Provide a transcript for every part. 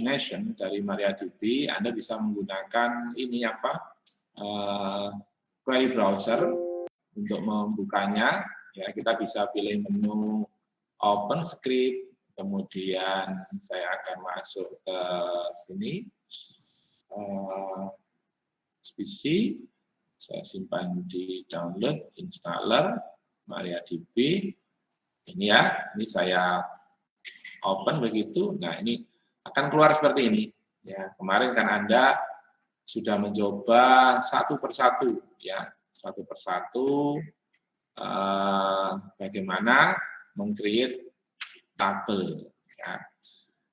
database nation dari MariaDB, Anda bisa menggunakan ini query browser untuk membukanya. Ya, kita bisa pilih menu Open Script, kemudian saya akan masuk ke sini, PC, saya simpan di download, installer, MariaDB. Ini ya, ini saya open begitu. Nah, ini akan keluar seperti ini. Ya, kemarin kan Anda sudah mencoba satu persatu, ya, satu persatu bagaimana meng-create tabel. Ya.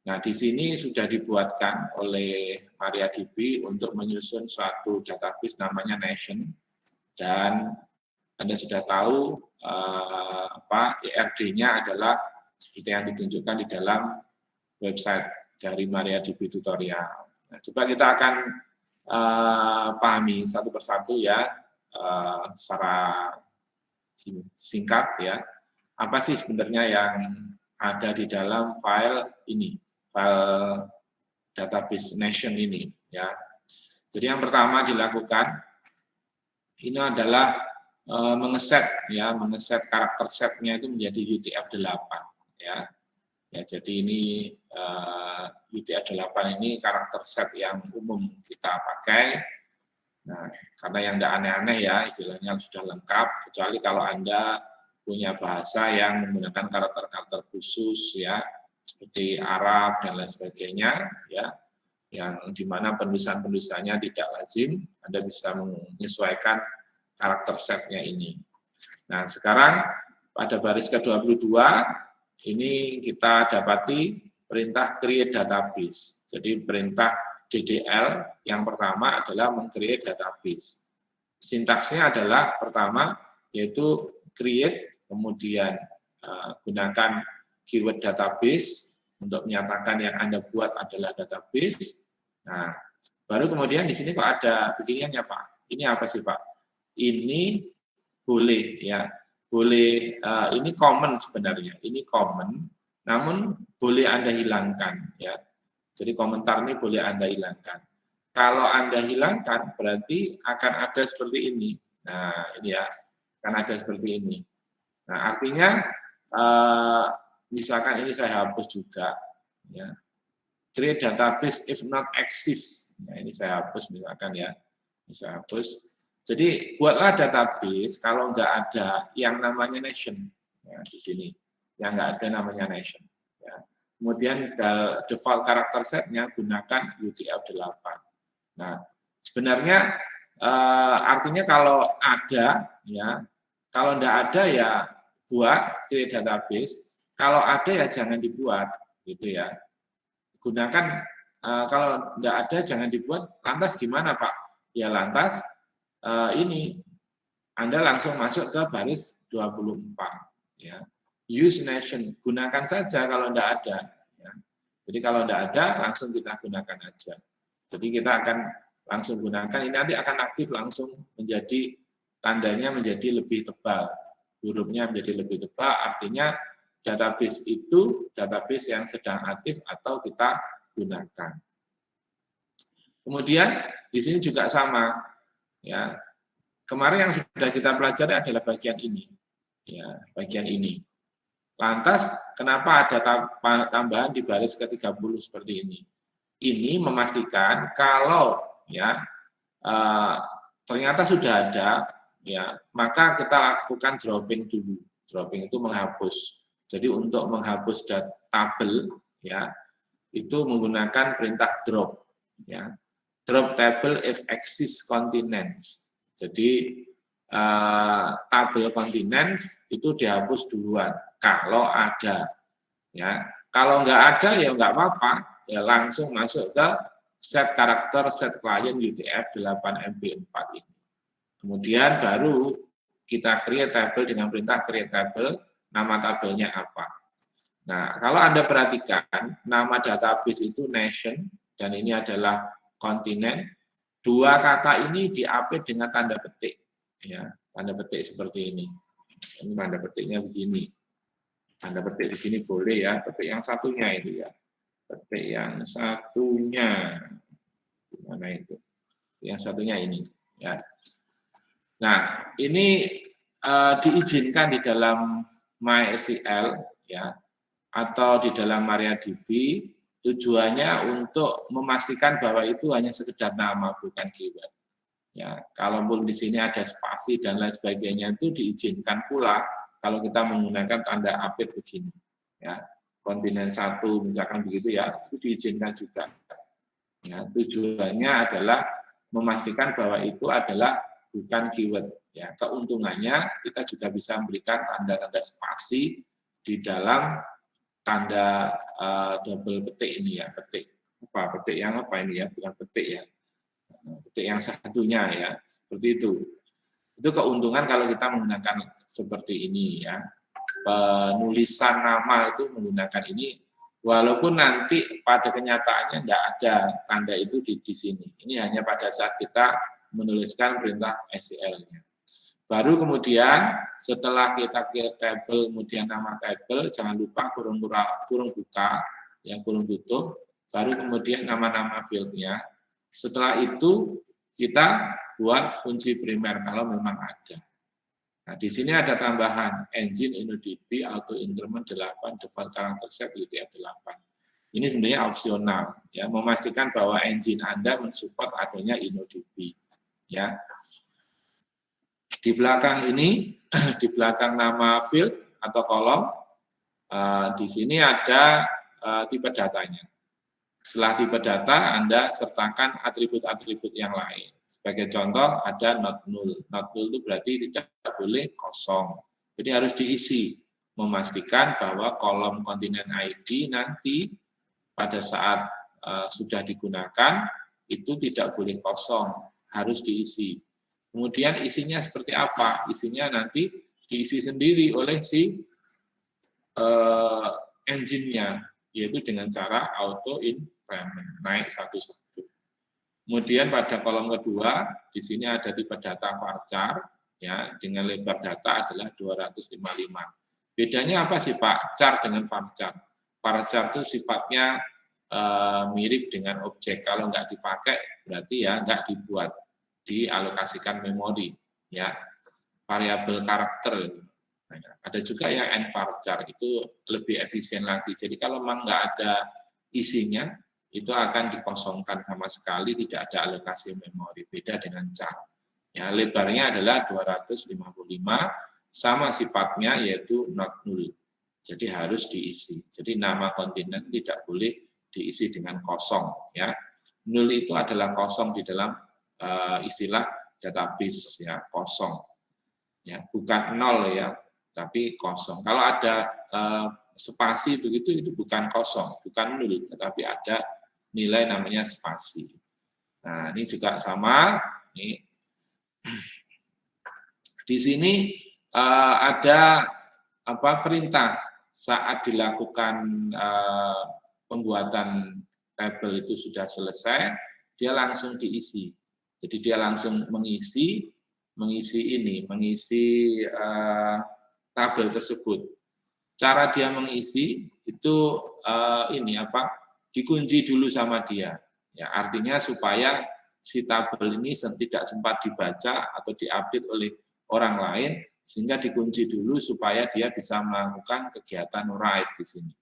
Nah, di sini sudah dibuatkan oleh MariaDB untuk menyusun suatu database namanya Nation, dan Anda sudah tahu ERD-nya adalah seperti yang ditunjukkan di dalam website dari MariaDB tutorial. Nah, coba kita akan pahami satu persatu ya, secara singkat ya. Apa sih sebenarnya yang ada di dalam file ini, file database Nation ini ya. Jadi yang pertama dilakukan ini adalah mengeset karakter setnya itu menjadi UTF-8 ya. Ya, jadi ini UTF-8 ini karakter set yang umum kita pakai. Nah, karena yang tidak aneh-aneh ya, istilahnya sudah lengkap, kecuali kalau Anda punya bahasa yang menggunakan karakter-karakter khusus ya, seperti Arab dan lain sebagainya ya, yang dimana penulisan-penulisannya tidak lazim, Anda bisa menyesuaikan karakter setnya ini. Nah, sekarang pada baris ke-22 ini kita dapati perintah create database. Jadi perintah DDL yang pertama adalah meng-create database. Sintaksnya adalah pertama yaitu create, kemudian gunakan keyword database untuk menyatakan yang Anda buat adalah database. Nah, baru kemudian di sini kok ada beginiannya Pak. Ini apa sih Pak? Ini boleh ya, boleh ini common sebenarnya. Ini common, namun boleh Anda hilangkan ya. Jadi komentar ini boleh Anda hilangkan. Kalau Anda hilangkan, berarti akan ada seperti ini. Nah, ini ya, akan ada seperti ini. Nah, artinya, misalkan ini saya hapus juga. Ya. Create database if not exist. Nah, ini saya hapus misalkan ya. Ini saya hapus. Jadi, buatlah database kalau nggak ada yang namanya nation. Ya, di sini. Yang nggak ada namanya nation. Ya. Kemudian default karakter setnya gunakan UTF-8. Nah, sebenarnya artinya kalau ada, ya, kalau tidak ada ya buat create database. Kalau ada ya jangan dibuat, gitu ya. Gunakan kalau tidak ada jangan dibuat. Lantas gimana Pak? Ya lantas ini Anda langsung masuk ke baris 24, ya. Use nation, gunakan saja kalau tidak ada. Ya. Jadi kalau tidak ada, langsung kita gunakan aja. Jadi kita akan langsung gunakan, ini nanti akan aktif langsung menjadi, tandanya menjadi lebih tebal. Hurufnya menjadi lebih tebal, artinya database itu database yang sedang aktif atau kita gunakan. Kemudian di sini juga sama. Ya. Kemarin yang sudah kita pelajari adalah bagian ini. Ya, bagian ini. Lantas, kenapa ada tambahan di baris ke-30 seperti ini? Ini memastikan kalau ya ternyata sudah ada, ya maka kita lakukan dropping dulu. Dropping itu menghapus. Jadi untuk menghapus tabel, ya itu menggunakan perintah drop. Ya, drop table if exists continents. Jadi tabel continents itu dihapus duluan kalau ada, ya. Kalau nggak ada ya nggak apa-apa, ya langsung masuk ke set karakter set client UTF-8MB4 ini. Kemudian baru kita create table dengan perintah create table, nama tabelnya apa. Nah, kalau Anda perhatikan nama database itu nation dan ini adalah kontinen, dua kata ini diapit dengan tanda petik, ya, tanda petik seperti ini. Ini tanda petiknya begini. Tanda petik di sini boleh ya, petik yang satunya itu ya. Petik yang satunya. Gimana itu? Yang satunya ini. Ya. Nah, ini diizinkan di dalam MySQL ya, atau di dalam MariaDB, tujuannya untuk memastikan bahwa itu hanya sekedar nama, bukan keyword. Ya, kalaupun di sini ada spasi dan lain sebagainya itu diizinkan pula kalau kita menggunakan tanda update begini. Ya, kontinen 1 misalkan begitu ya, itu diizinkan juga. Ya, tujuannya adalah memastikan bahwa itu adalah bukan keyword. Ya, keuntungannya kita juga bisa memberikan tanda-tanda spasi di dalam tanda double petik ini ya, petik yang apa ini ya, bukan petik ya, petik yang satunya ya, seperti itu. Itu keuntungan kalau kita menggunakan seperti ini ya, penulisan nama itu menggunakan ini, walaupun nanti pada kenyataannya tidak ada tanda itu di sini. Ini hanya pada saat kita menuliskan perintah SQL-nya. Baru kemudian setelah kita ke tabel, kemudian nama tabel, jangan lupa kurung buka, yang kurung tutup, baru kemudian nama-nama field-nya. Setelah itu kita buat kunci primer kalau memang ada. Nah, di sini ada tambahan engine InnoDB auto increment 8 default character set UTF 8. Ini sebenarnya opsional ya, memastikan bahwa engine Anda mensupport adanya InnoDB ya. Di belakang ini, di belakang nama field atau kolom, di sini ada tipe datanya. Setelah tipe data, Anda sertakan atribut-atribut yang lain. Sebagai contoh, ada not null. Not null itu berarti tidak boleh kosong. Jadi harus diisi, memastikan bahwa kolom kontinen ID nanti pada saat sudah digunakan, itu tidak boleh kosong, harus diisi. Kemudian isinya seperti apa? Isinya nanti diisi sendiri oleh si engine-nya, yaitu dengan cara auto increment, naik satu-satu. Kemudian pada kolom kedua, di sini ada tipe data varchar, ya, dengan lebar data adalah 255. Bedanya apa sih Pak, char dengan varchar? Varchar itu sifatnya mirip dengan objek, kalau nggak dipakai berarti ya nggak dibuat, dialokasikan memori, ya, variabel karakter. Nah, ada juga yang nvarchar, itu lebih efisien lagi. Jadi kalau memang nggak ada isinya, itu akan dikosongkan sama sekali, tidak ada alokasi memori, beda dengan char. Ya, lebarnya adalah 255, sama sifatnya yaitu not null. Jadi harus diisi. Jadi nama kontinen tidak boleh diisi dengan kosong. Ya, null itu adalah kosong di dalam istilah database, ya, kosong. Ya, bukan nol ya, tapi kosong. Kalau ada spasi begitu itu bukan kosong, bukan nol, tetapi ada nilai namanya spasi. Nah, ini juga sama. Ini di sini ada perintah saat dilakukan pembuatan tabel itu sudah selesai, dia langsung diisi. Jadi dia langsung mengisi tabel tersebut. Cara dia mengisi itu dikunci dulu sama dia. Ya, artinya supaya si tabel ini tidak sempat dibaca atau diupdate oleh orang lain, sehingga dikunci dulu supaya dia bisa melakukan kegiatan write di sini.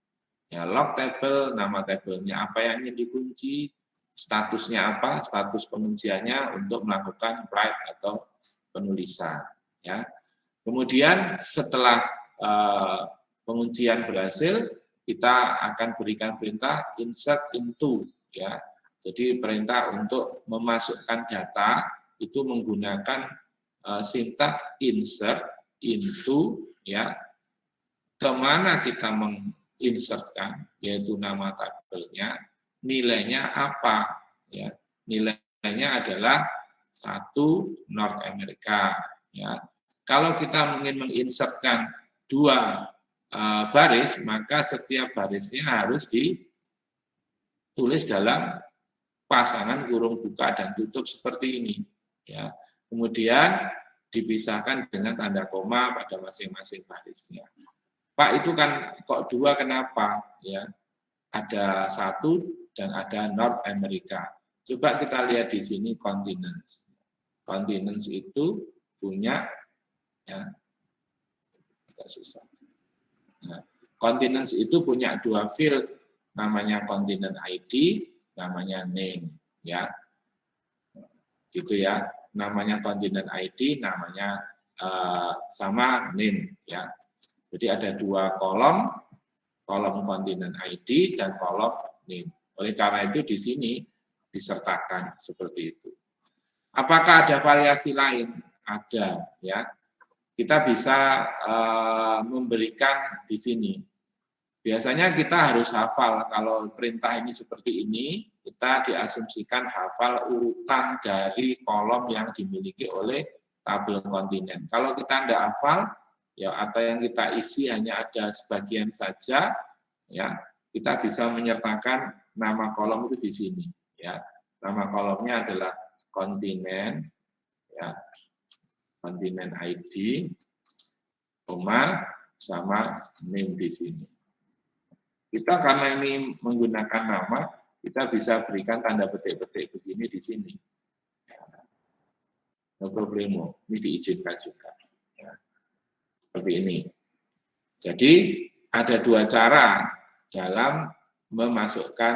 Ya, log table, nama tabelnya apa yang ingin dikunci, statusnya apa, status pengunciannya untuk melakukan write atau penulisan. Ya. Kemudian setelah penguncian berhasil, kita akan berikan perintah insert into. Ya. Jadi perintah untuk memasukkan data itu menggunakan sintak insert into, ya, kemana kita menginsertkan, yaitu nama tabelnya, nilainya apa, ya, nilainya adalah 1 North America, ya. Kalau kita ingin menginsertkan 2 baris, maka setiap barisnya harus ditulis dalam pasangan kurung buka dan tutup seperti ini, ya. Kemudian dipisahkan dengan tanda koma pada masing-masing barisnya. Pak, itu kan kok 2 kenapa? Ya, ada satu dan ada North America. Coba kita lihat di sini continents. Continents itu punya ya, susah. Nah, continents itu punya dua field, namanya continent ID, namanya name, ya, gitu ya. Namanya continent ID, namanya sama name, ya. Jadi ada dua kolom continent ID dan kolom name. Oleh karena itu di sini disertakan seperti itu. Apakah ada variasi lain? Ada, ya. Kita bisa memberikan di sini. Biasanya kita harus hafal, kalau perintah ini seperti ini, kita diasumsikan hafal urutan dari kolom yang dimiliki oleh tabel kontinen. Kalau kita tidak hafal, ya atau yang kita isi hanya ada sebagian saja, ya kita bisa menyertakan nama kolom itu di sini. Ya, nama kolomnya adalah kontinen, ya, kontinen ID, sama name di sini. Kita karena ini menggunakan nama, kita bisa berikan tanda petik-petik begini di sini. No problemo, ini diizinkan juga. Ya. Seperti ini. Jadi ada dua cara dalam memasukkan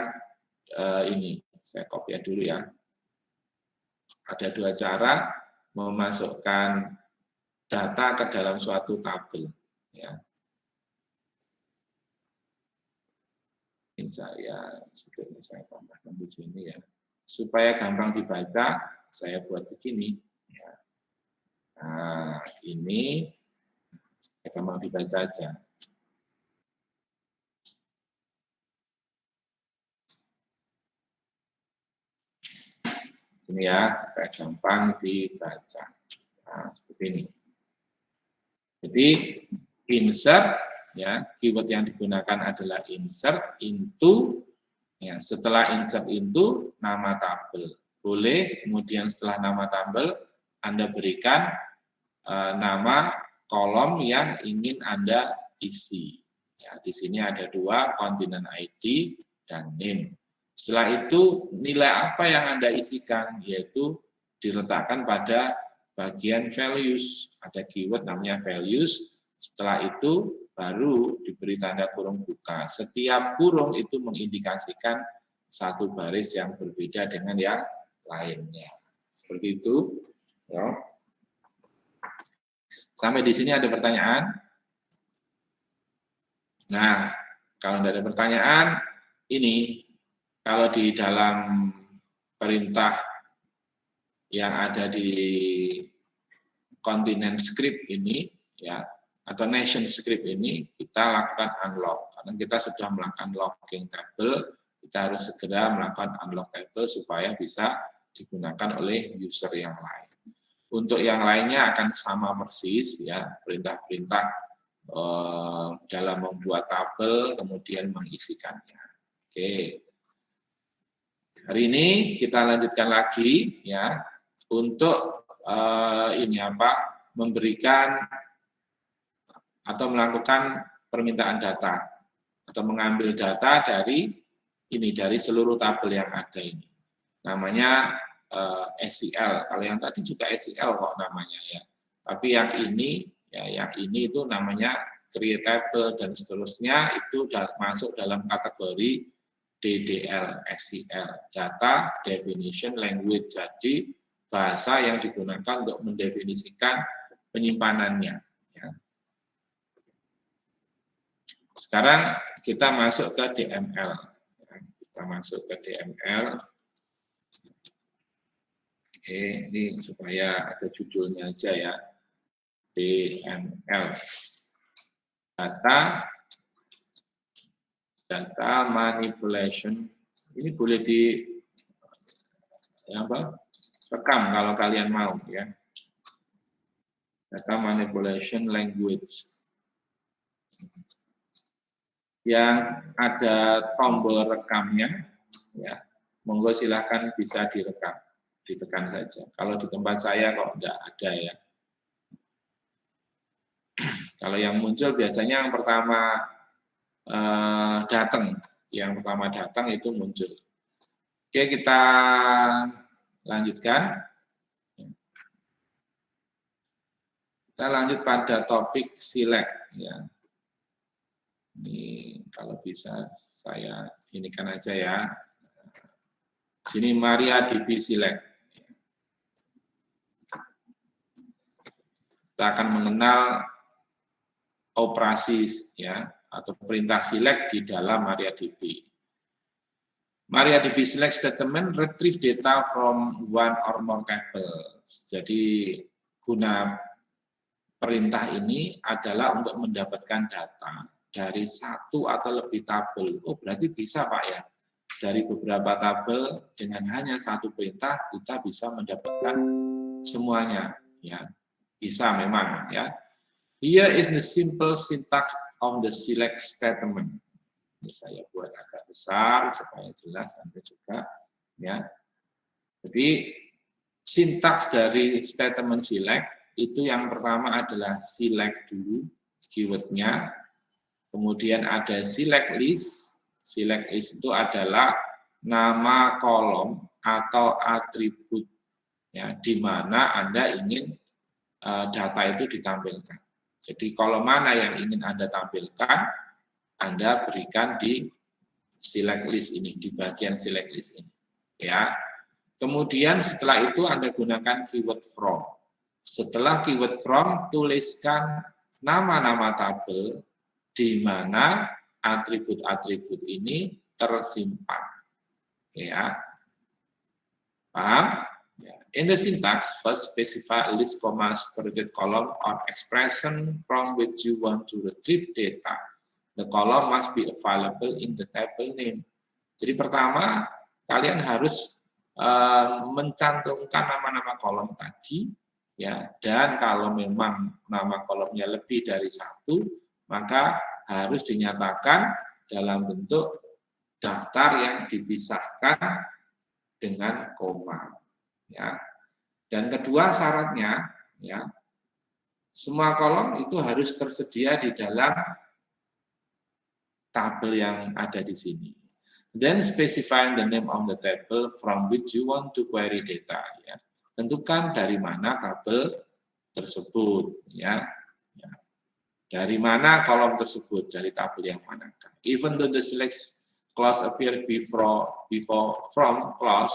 ini. Saya copy dulu ya. Ada dua cara memasukkan data ke dalam suatu tabel. Ya. Ini saya tambahkan di sini ya. Supaya gampang dibaca, saya buat begini. Ya. Nah, ini gampang dibaca aja. Ini ya, supaya gampang dibaca. Nah, seperti ini. Jadi insert, ya, keyword yang digunakan adalah insert into. Ya, setelah insert into nama tabel. Boleh kemudian setelah nama tabel Anda berikan nama kolom yang ingin Anda isi. Ya, di sini ada dua, continent ID dan name. Setelah itu nilai apa yang Anda isikan, yaitu diletakkan pada bagian values. Ada keyword namanya values. Setelah itu baru diberi tanda kurung buka. Setiap kurung itu mengindikasikan satu baris yang berbeda dengan yang lainnya. Seperti itu. Ya. Sampai di sini ada pertanyaan? Nah, kalau tidak ada pertanyaan, ini kalau di dalam perintah yang ada di continent script ini, ya, atau nation script ini, kita lakukan unlock. Karena kita sudah melakukan locking table, kita harus segera melakukan unlock table supaya bisa digunakan oleh user yang lain. Untuk yang lainnya akan sama persis, ya, perintah-perintah dalam membuat tabel, kemudian mengisikannya. Oke. Hari ini kita lanjutkan lagi, ya, untuk memberikan atau melakukan permintaan data atau mengambil data dari seluruh tabel yang ada ini. Namanya SQL. Kalau yang tadi juga SQL kok namanya, ya. Tapi yang ini, ya, yang ini itu namanya create table dan seterusnya itu masuk dalam kategori DDL, SQL, Data Definition Language. Jadi bahasa yang digunakan untuk mendefinisikan penyimpanannya. Ya. Sekarang kita masuk ke DML. Kita masuk ke DML. Oke, ini supaya ada judulnya aja ya. DML. Data manipulation. Ini boleh rekam kalau kalian mau, ya. Data manipulation language. Yang ada tombol rekamnya, ya, monggo silahkan bisa direkam, ditekan saja. Kalau di tempat saya kok enggak ada, ya. Kalau yang muncul biasanya yang pertama datang, yang pertama datang itu muncul. Oke, kita lanjutkan. Kita lanjut pada topik select ya. Ini kalau bisa saya inikan aja ya. Sini MariaDB select. Kita akan mengenal operasi ya atau perintah select di dalam MariaDB. MariaDB select statement retrieve data from one or more tables. Jadi guna perintah ini adalah untuk mendapatkan data dari satu atau lebih tabel. Oh, berarti bisa Pak ya. Dari beberapa tabel dengan hanya satu perintah kita bisa mendapatkan semuanya ya. Bisa memang ya. Here is the simple syntax of the select statement. Ini saya buat agak besar supaya jelas Anda juga ya. Jadi sintaks dari statement select itu yang pertama adalah select dulu keywordnya, kemudian ada select list. Select list itu adalah nama kolom atau atribut ya di mana Anda ingin data itu ditampilkan. Jadi kolom mana yang ingin Anda tampilkan Anda berikan di select list ini, di bagian select list ini. Ya. Kemudian setelah itu Anda gunakan keyword from. Setelah keyword from, tuliskan nama-nama tabel di mana atribut-atribut ini tersimpan. Ya. Paham? In the syntax, first specify a list, separated column or expression from which you want to retrieve data. The column must be available in the table name. Jadi pertama, kalian harus mencantumkan nama-nama kolom tadi, ya. Dan kalau memang nama kolomnya lebih dari satu, maka harus dinyatakan dalam bentuk daftar yang dipisahkan dengan koma. Ya. Dan kedua syaratnya, ya, semua kolom itu harus tersedia di dalam tabel yang ada di sini. Then specify the name of the table from which you want to query data. Ya. Tentukan dari mana tabel tersebut. Ya. Ya. Dari mana kolom tersebut, dari tabel yang manakah. Even though the select clause appear from clause,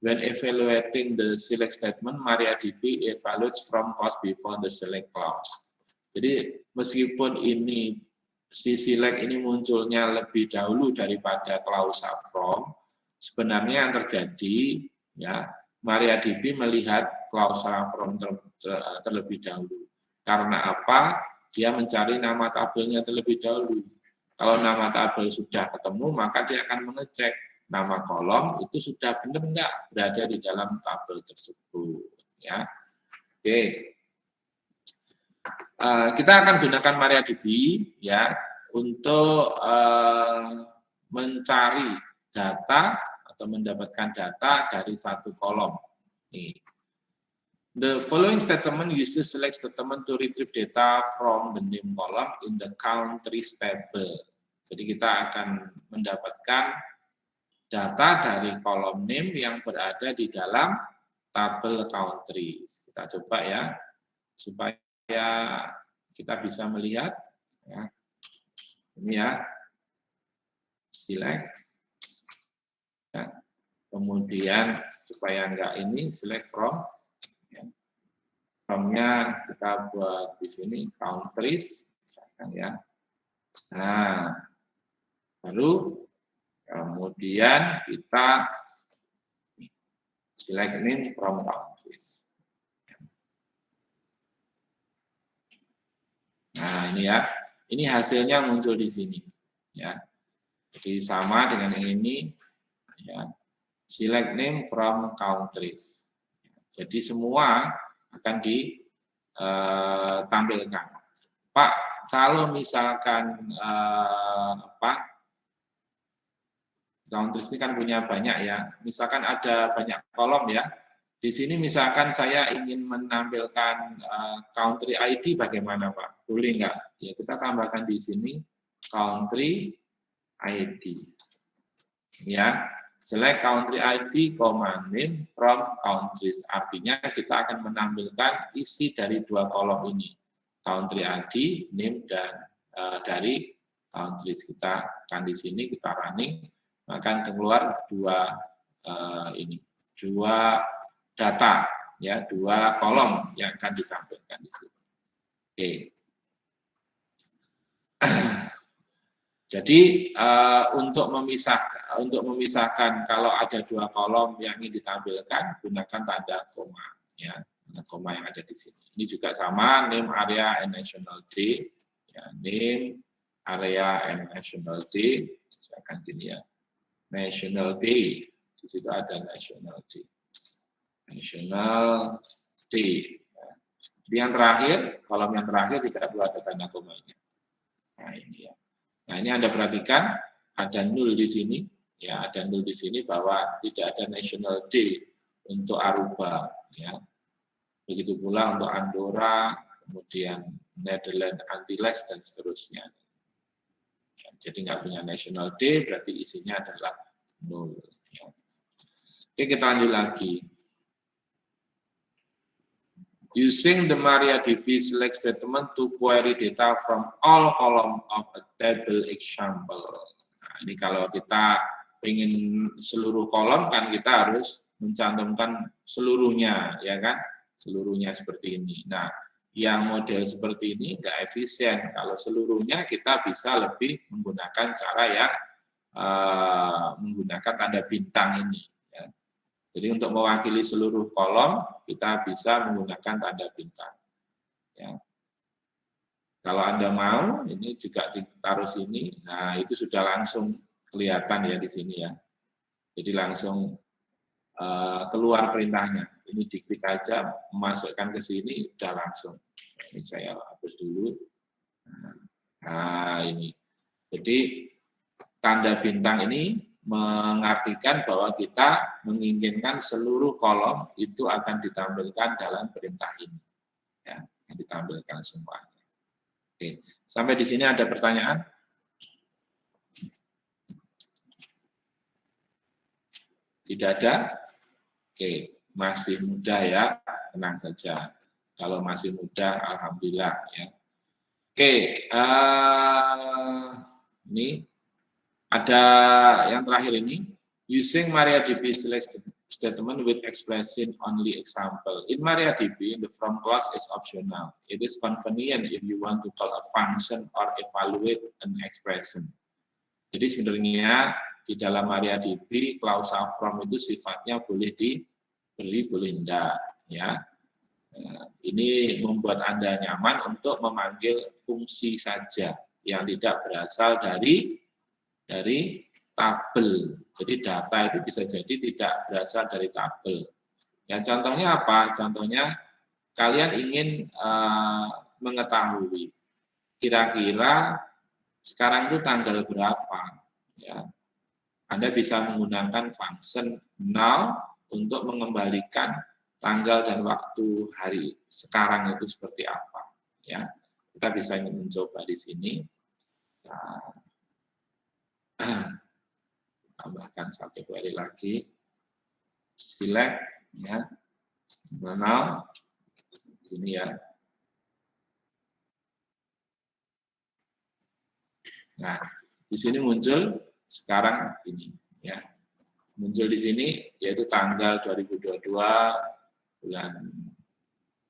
when evaluating the select statement, MariaDB evaluates from clause before the select clause. Jadi meskipun ini si select ini munculnya lebih dahulu daripada klausa from, sebenarnya yang terjadi ya MariaDB melihat klausa from terlebih dahulu. Karena apa? Dia mencari nama tabelnya terlebih dahulu. Kalau nama tabel sudah ketemu, maka dia akan mengecek nama kolom itu sudah benar enggak berada di dalam tabel tersebut. Ya, oke. Kita akan gunakan MariaDB ya untuk mencari data atau mendapatkan data dari satu kolom. Nih. The following statement uses select statement to retrieve data from the name column in the countries table. Jadi kita akan mendapatkan data dari kolom name yang berada di dalam tabel countries. Kita coba ya supaya kita bisa melihat ya. Ini ya select ya. Kemudian supaya enggak ini select from ya. From-nya kita buat di sini countries misalkan ya. Nah, baru kemudian kita select name from countries. Nah, ini ya. Ini hasilnya muncul di sini, ya. Jadi sama dengan yang ini, ya. Select name from countries. Jadi semua akan ditampilkan. Pak, kalau misalkan countries ini kan punya banyak ya. Misalkan ada banyak kolom ya. Di sini misalkan saya ingin menampilkan country ID bagaimana Pak? Boleh nggak? Ya kita tambahkan di sini country ID. Ya, select country ID, name from countries. Artinya kita akan menampilkan isi dari dua kolom ini, country ID, name, dan dari countries. Kita akan di sini kita running, akan keluar dua dua data, ya, dua kolom yang akan ditampilkan di sini. Oke. Jadi untuk memisahkan kalau ada dua kolom yang ingin ditampilkan, gunakan tanda koma, ya, koma yang ada di sini. Ini juga sama, name, area, and national day, ya, name, area, and national day. Misalkan gini ya, national day, di situ ada national day, national day. Yang terakhir, kolom yang terakhir tidak perlu ada tanda komanya. Nah ini ya. Nah, ini Anda perhatikan ada nul di sini, ya, ada nul di sini bahwa tidak ada national day untuk Aruba, ya. Begitu pula untuk Andorra, kemudian Netherlands, Antilles, dan seterusnya. Ya, jadi nggak punya national day, berarti isinya adalah nol. Ya. Oke, kita lanjut lagi. Using the MariaDB select statement to query data from all column of a table example. Nah, ini kalau kita ingin seluruh kolom kan kita harus mencantumkan seluruhnya, ya kan? Seluruhnya seperti ini. Nah, yang model seperti ini nggak efisien. Kalau seluruhnya kita bisa lebih menggunakan cara yang menggunakan tanda bintang ini. Jadi untuk mewakili seluruh kolom, kita bisa menggunakan tanda bintang. Ya. Kalau Anda mau, ini juga ditaruh sini, nah itu sudah langsung kelihatan ya di sini ya. Jadi langsung keluar perintahnya. Ini diklik aja, masukkan ke sini, udah langsung. Ini saya hapus dulu. Nah ini. Jadi tanda bintang ini mengartikan bahwa kita menginginkan seluruh kolom itu akan ditampilkan dalam perintah ini, ya, ditampilkan semuanya. Oke, sampai di sini ada pertanyaan? Tidak ada? Oke, masih mudah ya, tenang saja. Kalau masih mudah, alhamdulillah ya. Oke, ini ada yang terakhir ini, using MariaDB select statement with expression only example. In MariaDB, the from clause is optional. It is convenient if you want to call a function or evaluate an expression. Jadi sebenarnya di dalam MariaDB, klausa from itu sifatnya boleh diberi, boleh enggak. Ya. Ini membuat Anda nyaman untuk memanggil fungsi saja yang tidak berasal dari tabel. Jadi data itu bisa jadi tidak berasal dari tabel. Ya, contohnya apa? Contohnya kalian ingin mengetahui kira-kira sekarang itu tanggal berapa. Ya. Anda bisa menggunakan function now untuk mengembalikan tanggal dan waktu hari sekarang itu seperti apa. Ya, kita bisa mencoba di sini. Nah, tambahkan satu query lagi, select ya, now ini ya. Nah, di sini muncul sekarang ini ya, muncul di sini yaitu tanggal 2022 bulan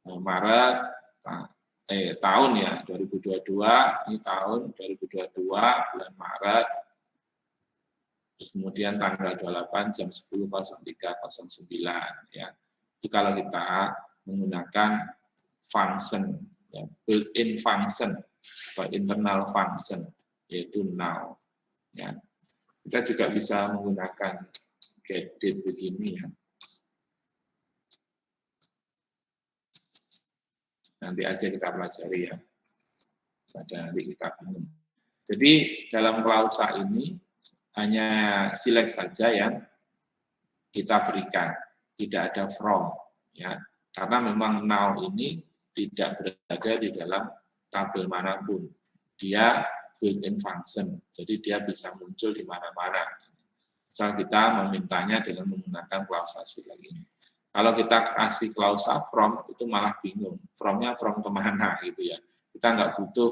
Maret, tahun ya 2022, ini tahun 2022 bulan Maret. Terus kemudian tanggal 28 jam 10.03.09 ya. Itu kalau kita menggunakan function ya, built-in function atau internal function yaitu now ya. Kita juga bisa menggunakan get date begini ya. Nanti aja kita pelajari ya. Pada nanti kita bingung. Jadi dalam klausa ini hanya select saja yang kita berikan, tidak ada from, ya, karena memang now ini tidak berada di dalam tabel manapun, dia built-in function, jadi dia bisa muncul di mana-mana. asal kita memintanya dengan menggunakan klausa select ini. Kalau kita kasih klausa from, itu malah bingung. From-nya from kemana gitu ya. Kita nggak butuh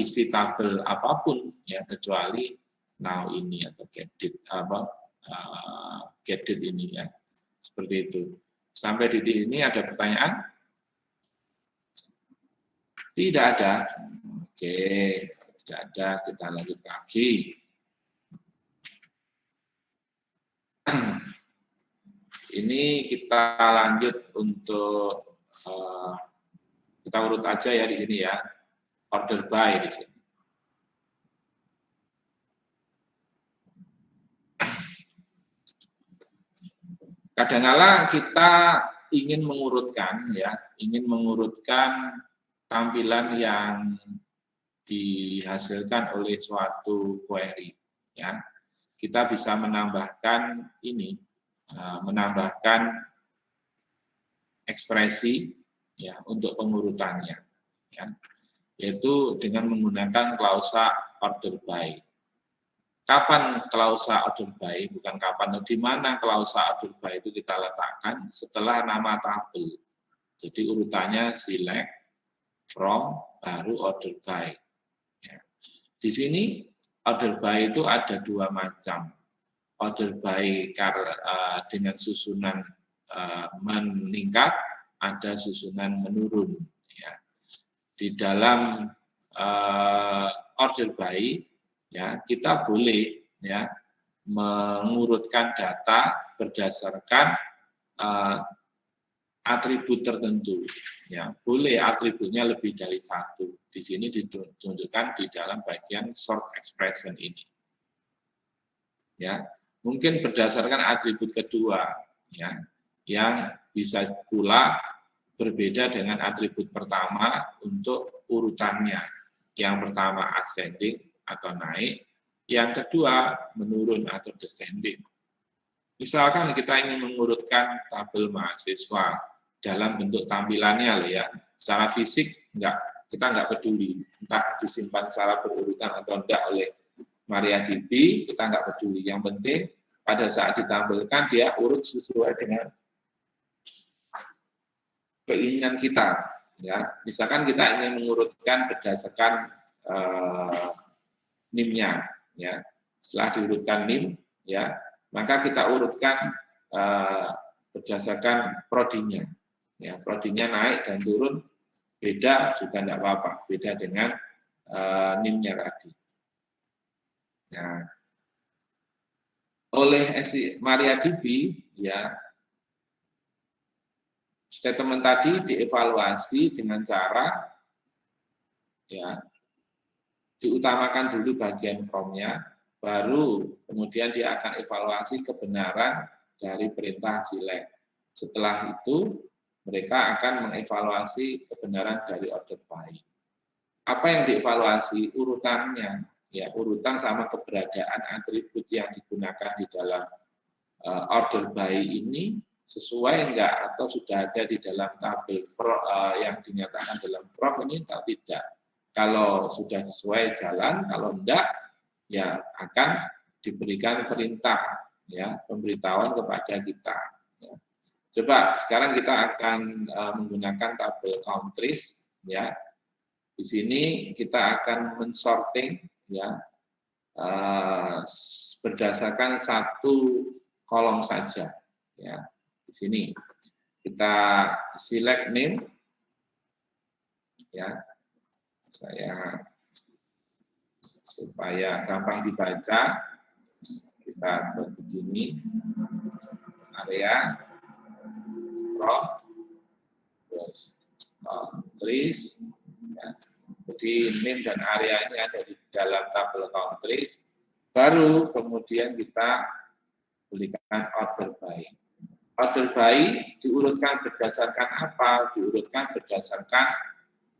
isi tabel apapun ya kecuali now ini atau get it ini ya. Seperti itu. Sampai di ini ada pertanyaan? Tidak ada. Oke, tidak ada. Kita lanjut lagi. Ini kita lanjut untuk kita urut aja ya di sini ya, order by di sini. Kadang-kala kita ingin mengurutkan ya, tampilan yang dihasilkan oleh suatu query ya. Kita bisa menambahkan ini, menambahkan ekspresi ya untuk pengurutannya ya, yaitu dengan menggunakan klausa order by. Kapan klausa order by, bukan kapan, di mana klausa order by itu kita letakkan setelah nama tabel. Jadi urutannya select, from, baru order by ya. Di sini order by itu ada dua macam. Order by dengan susunan meningkat, ada susunan menurun. Ya. Di dalam order by, ya kita boleh ya mengurutkan data berdasarkan atribut tertentu. Ya, boleh atributnya lebih dari satu. Di sini ditunjukkan di dalam bagian sort expression ini. Ya. Mungkin berdasarkan atribut kedua, ya, yang bisa pula berbeda dengan atribut pertama untuk urutannya. Yang pertama ascending atau naik, yang kedua menurun atau descending. Misalkan kita ingin mengurutkan tabel mahasiswa dalam bentuk tampilannya loh ya, secara fisik kita nggak peduli, entah disimpan secara berurutan atau enggak oleh MariaDB, kita nggak peduli. Yang penting pada saat ditampilkan dia urut sesuai dengan keinginan kita. Ya, misalkan kita ingin mengurutkan berdasarkan NIM-nya, ya. Setelah diurutkan NIM, ya, maka kita urutkan berdasarkan prodinya. Ya, prodinya naik dan turun beda juga tidak apa-apa, beda dengan NIM-nya tadi. Nah, oleh MariaDB, ya, statement tadi dievaluasi dengan cara ya diutamakan dulu bagian from-nya, baru kemudian dia akan evaluasi kebenaran dari perintah select. Setelah itu mereka akan mengevaluasi kebenaran dari order by. Apa yang dievaluasi? Urutannya. Ya, urutan sama keberadaan atribut yang digunakan di dalam order by ini sesuai enggak atau sudah ada di dalam tabel yang dinyatakan dalam from ini atau tidak. Kalau sudah sesuai jalan, kalau enggak ya akan diberikan perintah ya, pemberitahuan kepada kita. Ya. Coba sekarang kita akan menggunakan tabel countries ya. Di sini kita akan mensorting ya berdasarkan satu kolom saja ya. Di sini kita select name ya, saya supaya gampang dibaca kita buat begini, area from terus countries ya. Jadi name dan area ini ada di dalam tabel countries, baru kemudian kita berikan order by. Order by diurutkan berdasarkan apa? Diurutkan berdasarkan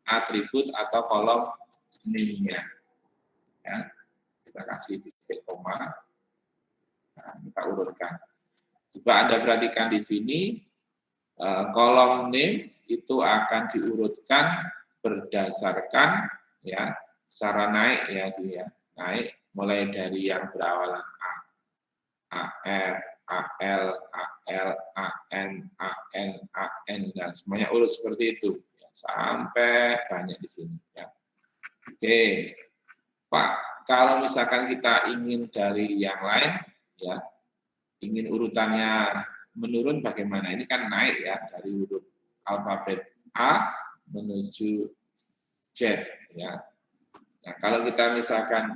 atribut atau kolom name-nya. Ya, kita kasih titik koma, nah, kita urutkan. Coba Anda perhatikan di sini, kolom name itu akan diurutkan berdasarkan ya secara naik ya dia naik mulai dari yang berawalan A. AF, AL, AL, AN, AN, AN, dan semuanya urut seperti itu. Ya, sampai banyak di sini. Ya. Oke, Pak, kalau misalkan kita ingin dari yang lain, ya, ingin urutannya menurun bagaimana? Ini kan naik ya, dari urut alfabet A menuju Z. Ya. Nah, kalau kita misalkan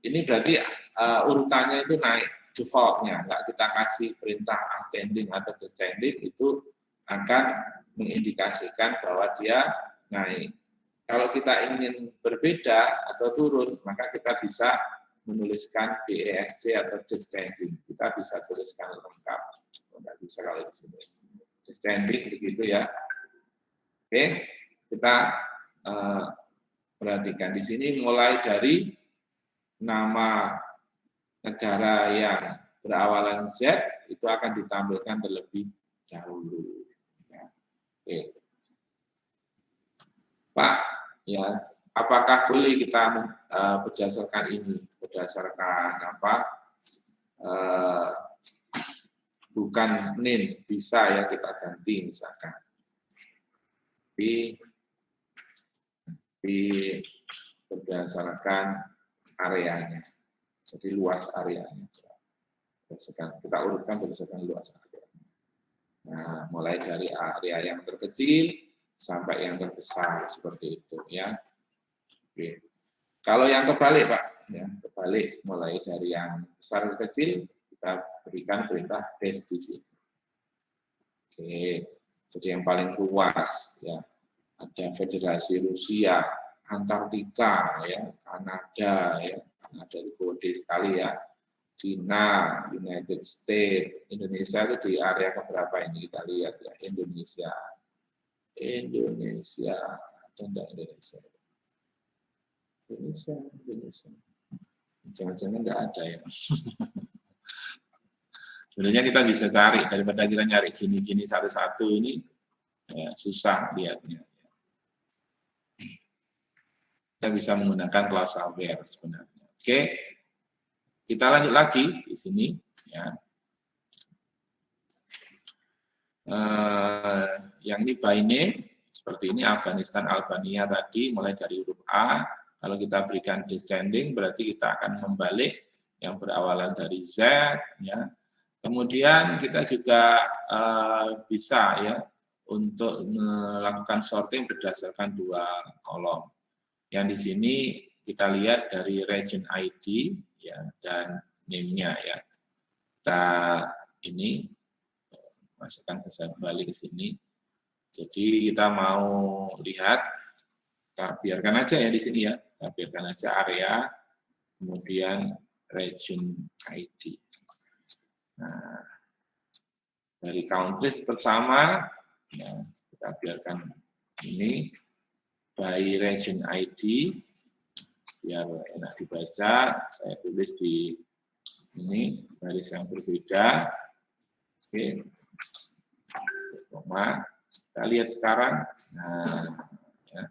ini berarti urutannya itu naik defaultnya, nggak kita kasih perintah ascending atau descending, itu akan mengindikasikan bahwa dia naik. Kalau kita ingin berbeda atau turun, maka kita bisa menuliskan DESC atau descending. Kita bisa tuliskan lengkap. Nggak bisa kalau di sini. Descending begitu ya. Oke, kita perhatikan di sini mulai dari nama negara yang berawalan Z itu akan ditampilkan terlebih dahulu. Ya. Oke. Pak, ya, apakah boleh kita berdasarkan ini, berdasarkan apa? Bukan name, bisa ya kita ganti misalkan. Di berdasarkan areanya, jadi luas areanya. Kita urutkan berdasarkan luas areanya. Nah, mulai dari area yang terkecil sampai yang terbesar seperti itu ya. Oke. Kalau yang terbalik Pak, ya terbalik mulai dari yang besar ke kecil kita berikan perintah dash di sini. Oke, jadi yang paling luas ya ada Federasi Rusia, Antartika ya, Kanada ya, Kanada itu gede sekali ya. Cina, United States, Indonesia itu di area keberapa ini kita lihat ya, Indonesia, ada enggak Indonesia? Jangan-jangan enggak ada ya. Sebenarnya kita bisa cari, daripada kita nyari gini-gini satu-satu ini ya, susah lihatnya. Kita bisa menggunakan clause where sebenarnya. Oke. Kita lanjut lagi di sini ya. Yang ini by name seperti ini Afghanistan, Albania tadi mulai dari huruf A. Kalau kita berikan descending berarti kita akan membalik yang berawalan dari Z ya. Kemudian kita juga bisa ya untuk melakukan sorting berdasarkan dua kolom. Yang di sini kita lihat dari region ID ya dan name-nya ya. Kita ini masukkan kembali ke sini. Jadi kita mau lihat, kita biarkan aja ya di sini ya. Kita biarkan aja area, kemudian region ID. Nah, dari countries pertama, ya, kita biarkan ini by region ID, biar enak dibaca. Saya tulis di ini garis yang berbeda. Oke, koma. Kita lihat sekarang. Nah, ya.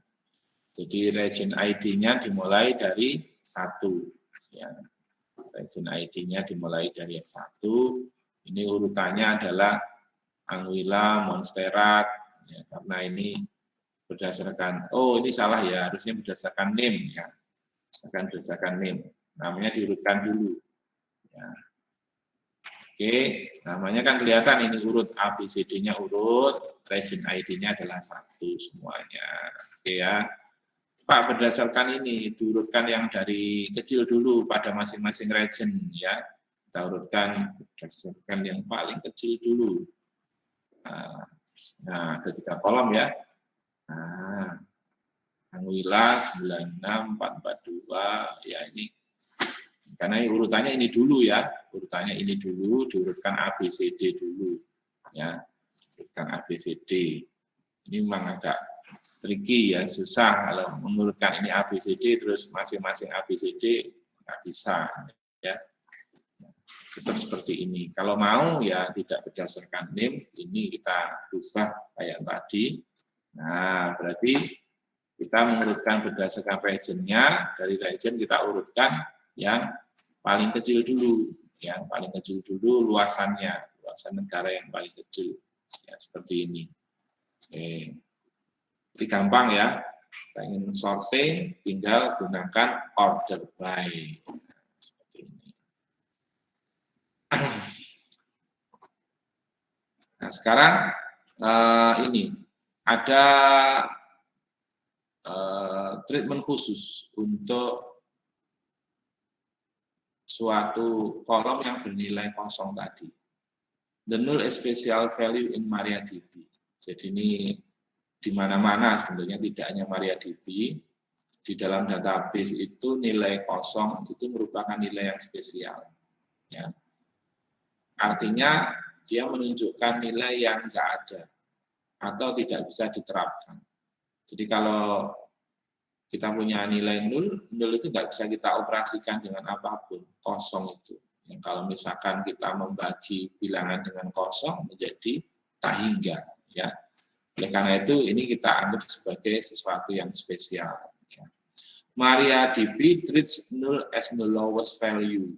Jadi region ID-nya dimulai dari 1. Ya. Region ID-nya dimulai dari yang 1. Ini urutannya adalah Anguilla, Montserrat, ya, karena ini berdasarkan, oh ini salah ya, harusnya berdasarkan name ya, berdasarkan name, namanya diurutkan dulu. Ya. Oke, namanya kan kelihatan ini urut ABCD-nya urut, region ID-nya adalah 1 semuanya. Oke ya, Pak berdasarkan ini diurutkan yang dari kecil dulu pada masing-masing region ya, kita urutkan berdasarkan yang paling kecil dulu. Nah, ada 3 kolom ya. Nah, Anguilla 96442 ya ini karena urutannya ini dulu ya, urutannya ini dulu diurutkan ABCD dulu ya, urutkan ABCD. Ini memang agak tricky ya, susah kalau mengurutkan ini ABCD terus masing-masing ABCD nggak bisa ya. Tetap seperti ini. Kalau mau ya tidak berdasarkan name, ini kita ubah kayak tadi. Nah, berarti kita mengurutkan berdasarkan region-nya, dari region kita urutkan yang paling kecil dulu. yang paling kecil dulu luasannya, luasan negara yang paling kecil, ya seperti ini. Oke. Jadi gampang ya, kita ingin sorting, tinggal gunakan order by. Seperti ini. Nah sekarang ini ada treatment khusus untuk suatu kolom yang bernilai kosong tadi. The null special value in MariaDB. Jadi ini di mana-mana sebenarnya, tidak hanya MariaDB. Di dalam database itu nilai kosong itu merupakan nilai yang spesial. Ya. Artinya dia menunjukkan nilai yang nggak ada atau tidak bisa diterapkan. Jadi kalau kita punya nilai nol itu nggak bisa kita operasikan dengan apapun, kosong itu. Yang kalau misalkan kita membagi bilangan dengan kosong menjadi tak hingga, ya. Oleh karena itu ini kita anggap sebagai sesuatu yang spesial. Ya. MariaDB treats null as the lowest value.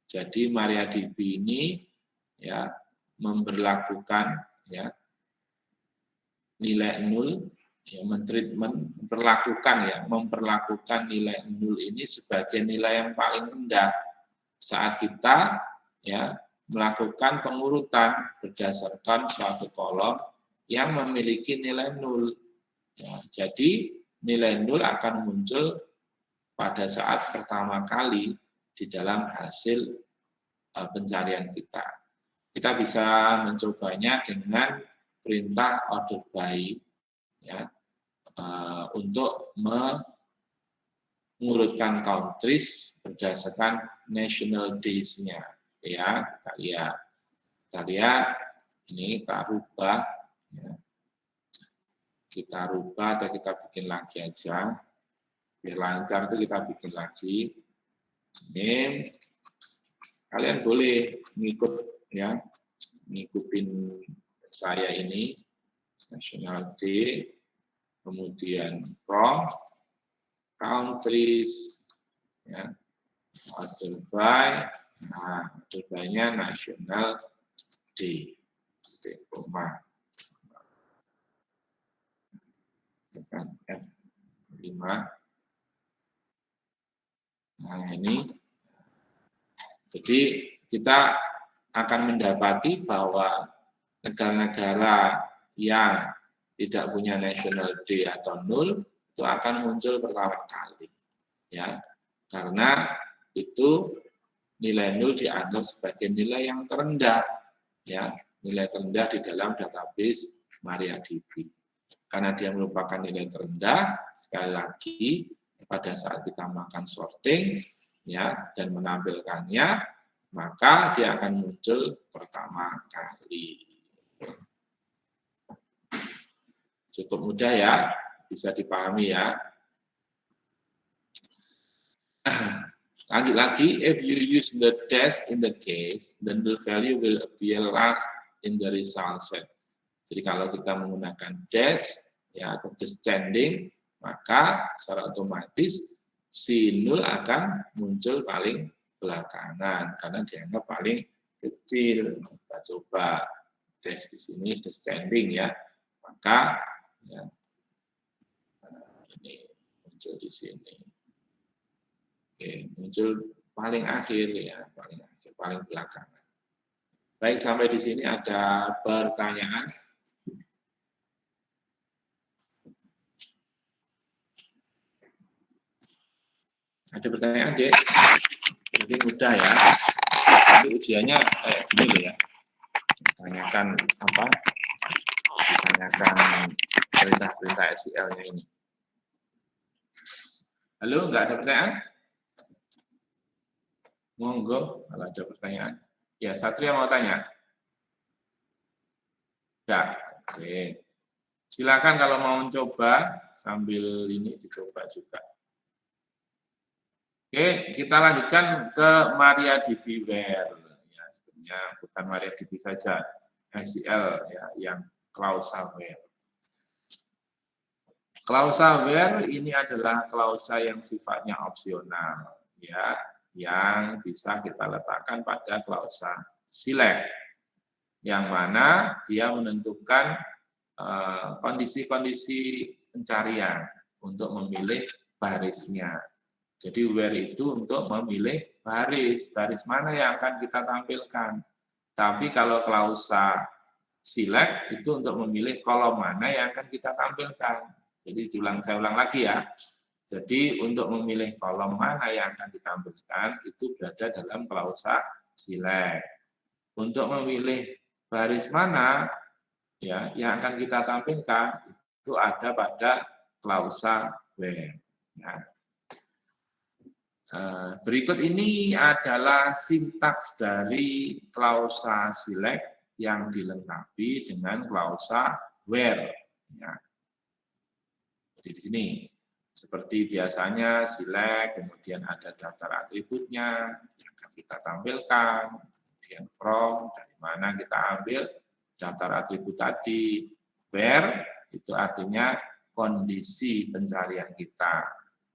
Jadi MariaDB ini ya memberlakukan ya nilai nol, ya, memperlakukan nilai nol ini sebagai nilai yang paling rendah saat kita ya melakukan pengurutan berdasarkan suatu kolom yang memiliki nilai nol. Ya, jadi nilai nol akan muncul pada saat pertama kali di dalam hasil pencarian kita. Kita bisa mencobanya dengan perintah order by, ya, untuk mengurutkan countries berdasarkan national days-nya. Ya, kita lihat ini kita rubah, ya. Kita rubah atau kita bikin lagi aja, biar lancar itu kita bikin lagi. Ini kalian boleh ngikut ya, ngikutin saya ini national day, kemudian from countries, ya, order by, nah order by-nya national day, koma, tekan F5. Nah ini, jadi kita akan mendapati bahwa negara-negara yang tidak punya national day atau nol itu akan muncul pertama kali, ya, karena itu nilai nol dianggap sebagai nilai yang terendah, ya, nilai terendah di dalam database MariaDB. Karena dia merupakan nilai terendah, sekali lagi pada saat kita melakukan sorting, ya, dan menampilkannya, maka dia akan muncul pertama kali. Cukup mudah ya, bisa dipahami ya. Lanjut lagi, if you use the dash in the case, then the value will appear last in the result set. Jadi kalau kita menggunakan dash ya atau descending, maka secara otomatis si nul akan muncul paling belakangan karena dianggap paling kecil. Kita coba dash di sini descending ya, maka ya, ini muncul di sini. Oke, muncul paling akhir ya, paling belakangan. Baik, sampai di sini ada pertanyaan? Ada pertanyaan, Dek? Jadi mudah ya. Nanti ujiannya kayak gini loh ya. Tanyakan apa? Ditanyakan perintah-perintah SQL-nya ini. Halo, nggak ada pertanyaan? Monggo, kalau ada pertanyaan. Ya, Satria mau tanya? Ya, oke. Silakan kalau mau mencoba, sambil ini dicoba juga. Oke, kita lanjutkan ke MariaDB where. Ya, sebenarnya bukan MariaDB saja, SQL ya, yang klausa where. Klausa where ini adalah klausa yang sifatnya opsional, ya. yang bisa kita letakkan pada klausa select, yang mana dia menentukan kondisi-kondisi pencarian untuk memilih barisnya. Jadi where itu untuk memilih baris mana yang akan kita tampilkan. Tapi kalau klausa select itu untuk memilih kolom mana yang akan kita tampilkan. Jadi saya ulang lagi ya. Jadi untuk memilih kolom mana yang akan ditampilkan itu berada dalam klausa select. Untuk memilih baris mana ya yang akan kita tampilkan itu ada pada klausa where. Ya. Berikut ini adalah sintaks dari klausa select yang dilengkapi dengan klausa where. Ya. Jadi di sini seperti biasanya select, kemudian ada daftar atributnya yang akan kita tampilkan, kemudian from dari mana kita ambil daftar atribut tadi, where itu artinya kondisi pencarian kita,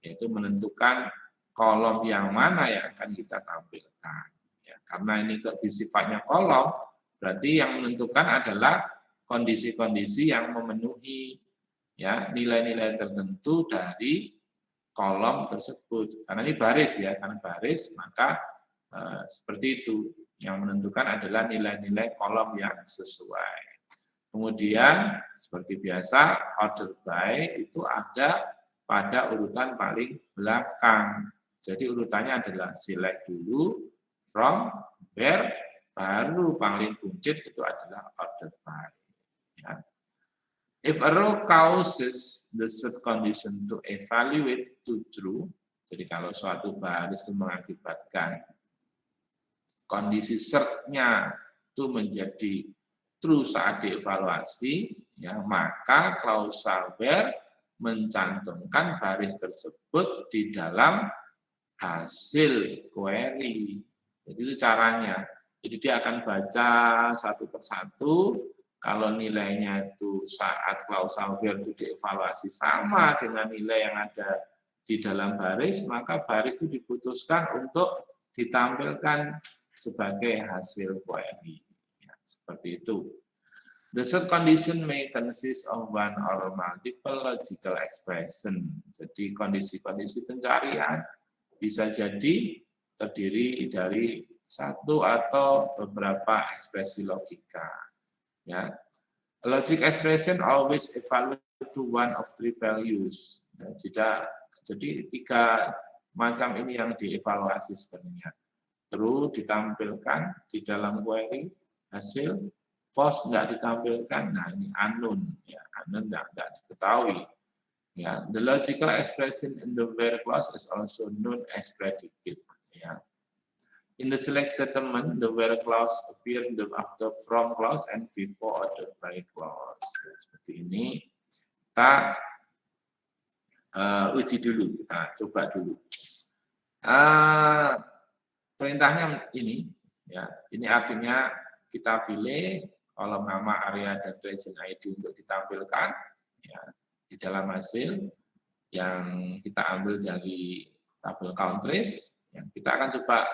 yaitu menentukan kolom yang mana yang akan kita tampilkan. Ya, karena ini sifatnya kolom, berarti yang menentukan adalah kondisi-kondisi yang memenuhi ya nilai-nilai tertentu dari kolom tersebut. Karena ini baris ya, karena baris maka seperti itu. Yang menentukan adalah nilai-nilai kolom yang sesuai. Kemudian seperti biasa order by itu ada pada urutan paling belakang. Jadi urutannya adalah select dulu, from, where, baru paling buncit itu adalah order by. Ya. If a row causes the set condition to evaluate to true, jadi kalau suatu baris itu mengakibatkan kondisi sertnya itu menjadi true saat dievaluasi, ya, maka klausa where mencantumkan baris tersebut di dalam hasil query. Jadi itu caranya. Jadi dia akan baca satu persatu, kalau nilainya itu saat klausa where itu dievaluasi sama dengan nilai yang ada di dalam baris, maka baris itu diputuskan untuk ditampilkan sebagai hasil query. Ya, seperti itu. The set condition may consist of one or multiple logical expression. Jadi kondisi-kondisi pencarian bisa jadi terdiri dari satu atau beberapa ekspresi logika. Ya. Logic expression always evaluate to one of three values. Ya, jadi tiga macam ini yang dievaluasi sebenarnya. True ditampilkan di dalam query, hasil false tidak ditampilkan, nah ini unknown, ya unknown tidak diketahui. Ya, the logical expression in the where clause is also known as predicate. Ya. In the select statement, the where clause appears after from clause and before order by clause. Seperti ini kita uji dulu, kita coba dulu. Perintahnya ini, ya, ini artinya kita pilih kolom nama, area, dan region ID untuk ditampilkan ya, di dalam hasil yang kita ambil dari tabel countries. Ya, kita akan coba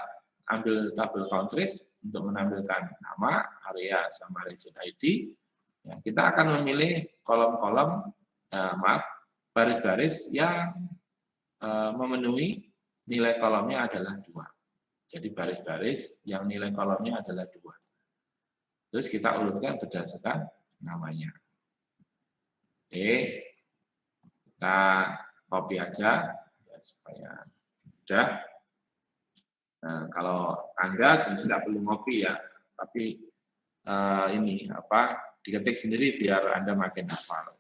ambil tabel countries untuk menampilkan nama, area, sama region ID. Ya, kita akan memilih kolom-kolom, baris-baris yang memenuhi nilai kolomnya adalah 2. Jadi baris-baris yang nilai kolomnya adalah 2. Terus kita urutkan berdasarkan namanya. Oke, kita copy aja ya, supaya mudah. Nah, kalau Anda sebenarnya tidak perlu copy ya, tapi ini diketik sendiri biar Anda makin hafal.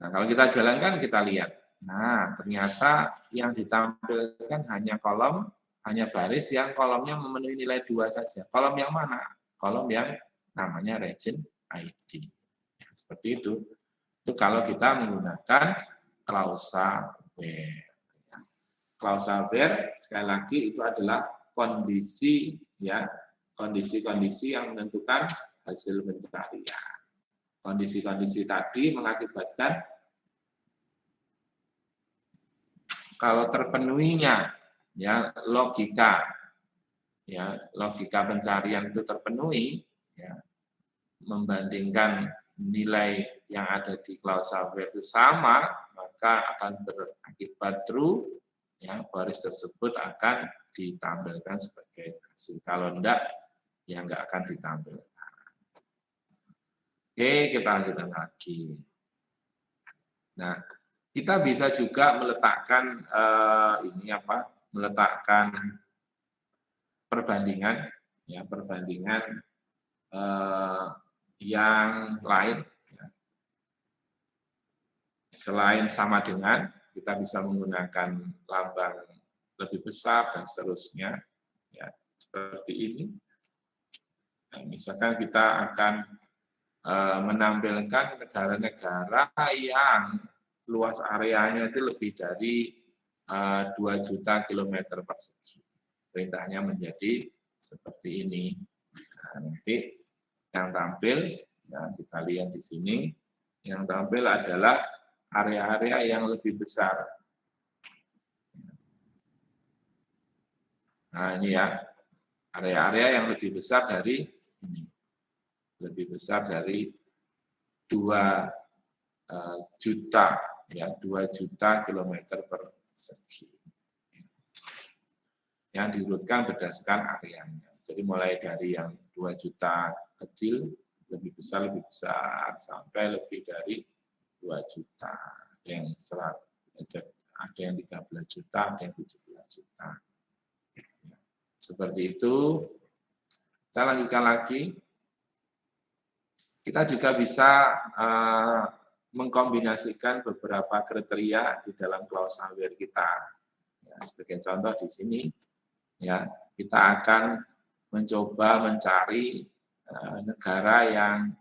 Nah, kalau kita jalankan kita lihat. Nah, ternyata yang ditampilkan hanya baris yang kolomnya memenuhi nilai 2 saja. Kolom yang mana? Kolom yang namanya region ID. Ya, seperti itu. Itu kalau kita menggunakan klausa where. Klausa where sekali lagi itu adalah kondisi ya, kondisi-kondisi yang menentukan hasil pencarian. Kondisi-kondisi tadi mengakibatkan kalau terpenuhinya ya logika pencarian itu terpenuhi, ya, membandingkan nilai yang ada di cloud software itu sama, maka akan berakibat true, ya, baris tersebut akan ditampilkan sebagai hasil. Kalau enggak, ya enggak akan ditampilkan. Oke, kita lanjutkan lagi. Nah, kita bisa juga meletakkan meletakkan perbandingan, ya, perbandingan yang lain. Ya. Selain sama dengan, kita bisa menggunakan lambang lebih besar dan seterusnya, ya, seperti ini. Nah, misalkan kita akan menampilkan negara-negara yang luas areanya itu lebih dari 2 juta kilometer persegi. Perintahnya menjadi seperti ini. Nah, nanti yang tampil, ya, kita lihat di sini, yang tampil adalah area-area yang lebih besar. Nah, ini ya, area-area yang lebih besar dari ini. Lebih besar dari 2 juta, ya, 2 juta kilometer persegi. Yang diurutkan berdasarkan areanya. Jadi mulai dari yang 2 juta kecil, lebih besar, sampai lebih dari 2 juta. Ada yang 13 juta, ada yang 17 juta. Seperti itu. Kita lanjutkan lagi. Kita juga bisa mengkombinasikan beberapa kriteria di dalam cloud software kita. Ya, sebagai contoh di sini, ya, kita akan mencoba mencari negara yang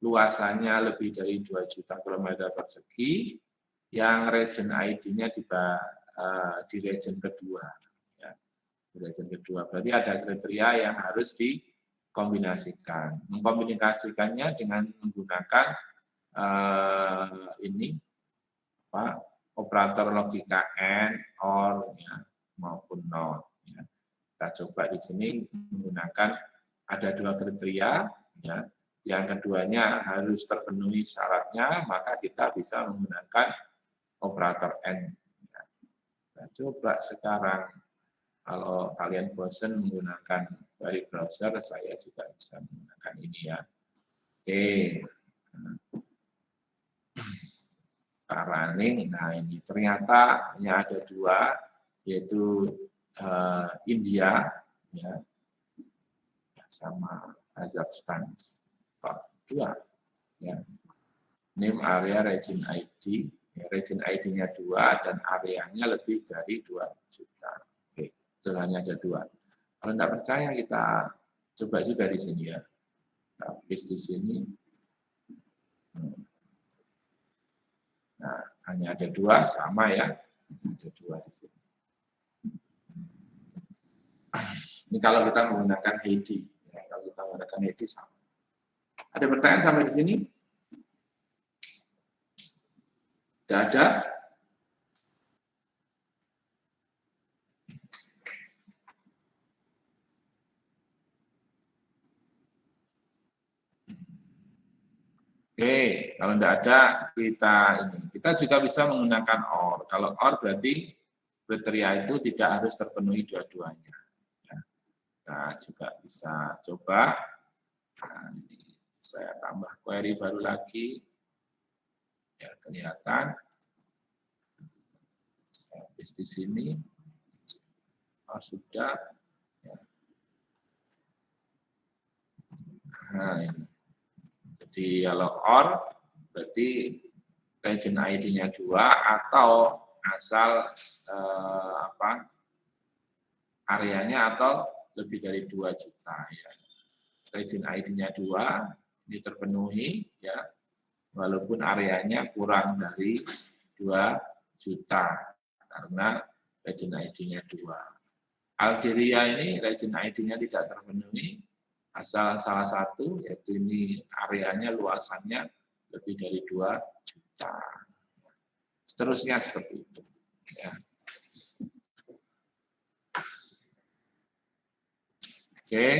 luasannya lebih dari 2 juta kilometer persegi, yang region ID-nya di region kedua. Ya, di region kedua. Berarti ada kriteria yang harus dikombinasikan. Mengkomunikasikannya dengan menggunakan operator logika AND, OR, ya, maupun NOT. Ya. Kita coba di sini menggunakan ada 2 kriteria, ya. Yang keduanya harus terpenuhi syaratnya, maka kita bisa menggunakan operator AND. Ya. Kita coba sekarang, kalau kalian bosan menggunakan query browser, saya juga bisa menggunakan ini, ya. Oke. Running, nah ini ternyata hanya ada 2, yaitu India, ya, sama Kazakhstan. 2, ya. Name area region ID, ya, region ID-nya 2 dan areanya lebih dari 2 juta. Oke, itu hanya ada 2. Kalau tidak percaya kita coba juga di sini, ya. Nah, di sini. Nah, hanya ada 2, sama, ya. Ada 2 di sini. Ini kalau kita menggunakan Heidi, ya, kalau kita menggunakan Heidi sama. Ada pertanyaan sampai di sini? Tidak ada? Oke, kalau tidak ada, kita juga bisa menggunakan OR. Kalau OR berarti kriteria itu tidak harus terpenuhi dua-duanya. Ya. Kita juga bisa coba. Nah, ini saya tambah query baru lagi, biar kelihatan. Saya paste di sini. Oh, sudah. Ya. Nah, ini. Jadi kalau OR berarti region ID-nya 2 atau asal areanya atau lebih dari 2 juta, ya. Region ID-nya 2 ini terpenuhi, ya, walaupun areanya kurang dari 2 juta karena region ID-nya 2. Algeria ini region ID-nya tidak terpenuhi, asal salah satu, yaitu ini areanya luasannya lebih dari 2 juta. Seterusnya seperti itu. Ya. Oke,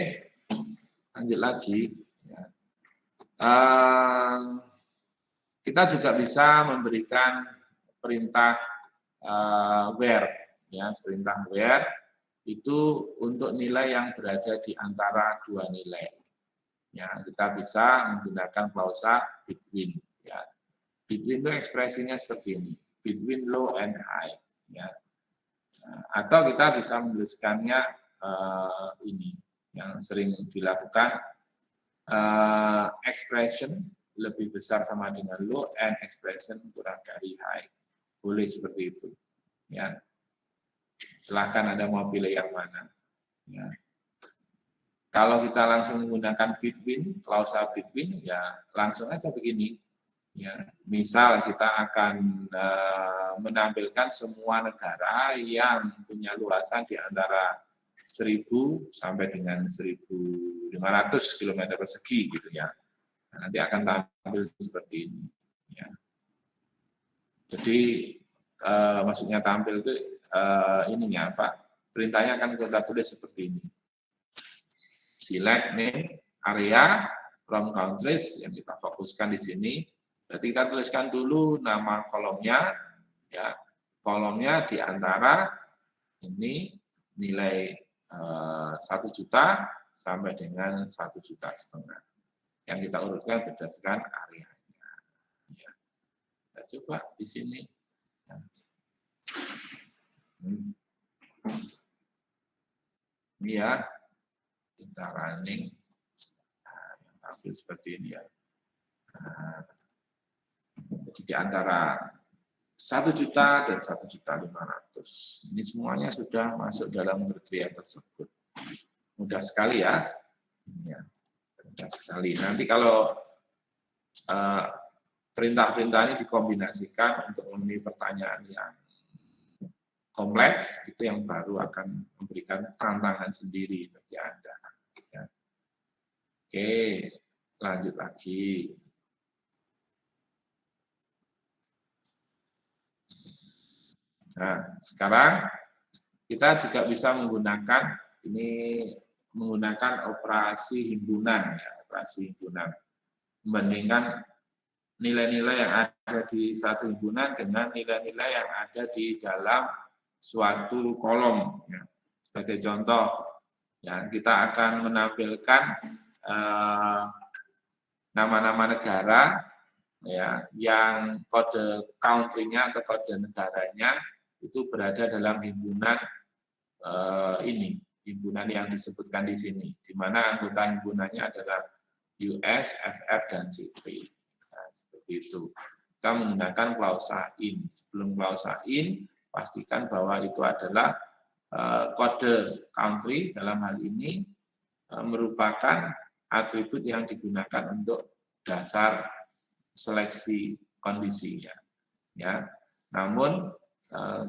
lanjut lagi. Ya. Kita juga bisa memberikan perintah where, ya, perintah where itu untuk nilai yang berada di antara dua nilai. Ya, kita bisa menggunakan klausa between. Ya. Between itu ekspresinya seperti ini, between low and high. Ya. Atau kita bisa menuliskannya ini yang sering dilakukan, expression lebih besar sama dengan low and expression kurang dari high. Boleh seperti itu. Ya. Silahkan Anda mau pilih yang mana. Ya. Kalau kita langsung menggunakan between, klausa between, ya langsung aja begini. Ya. Misal kita akan menampilkan semua negara yang punya luasan di antara 1.000 sampai dengan 1.500 km persegi gitu ya. Nah, nanti akan tampil seperti ini. Ya. Jadi maksudnya tampil itu ininya apa? Perintahnya akan kita tulis seperti ini. Select name area from countries yang kita fokuskan di sini. Berarti kita tuliskan dulu nama kolomnya, ya kolomnya di antara ini nilai 1 juta sampai dengan 1,5 juta. Yang kita urutkan berdasarkan areanya. Ya. Kita coba di sini. Ini ya, kita running. Nah, yang tampil seperti ini ya. Nah, jadi di antara 1 juta dan 1.500.000. Ini semuanya sudah masuk dalam kriteria tersebut. Mudah sekali ya. Ya, mudah sekali. Nanti kalau perintah-perintah ini dikombinasikan untuk memenuhi pertanyaan yang kompleks, itu yang baru akan memberikan tantangan sendiri bagi Anda. Ya. Oke, lanjut lagi. Nah, sekarang kita juga bisa menggunakan operasi himpunan, ya, operasi himpunan, membandingkan nilai-nilai yang ada di satu himpunan dengan nilai-nilai yang ada di dalam suatu kolom. Ya. Sebagai contoh, ya, kita akan menampilkan nama-nama negara, ya, yang kode country-nya atau kode negaranya itu berada dalam himpunan ini, himpunan yang disebutkan di sini, di mana anggota himpunannya adalah US, FR, dan CP. Nah, seperti itu. Kita menggunakan klausa in. Sebelum klausa in, pastikan bahwa itu adalah kode country dalam hal ini merupakan atribut yang digunakan untuk dasar seleksi kondisinya. Ya. Namun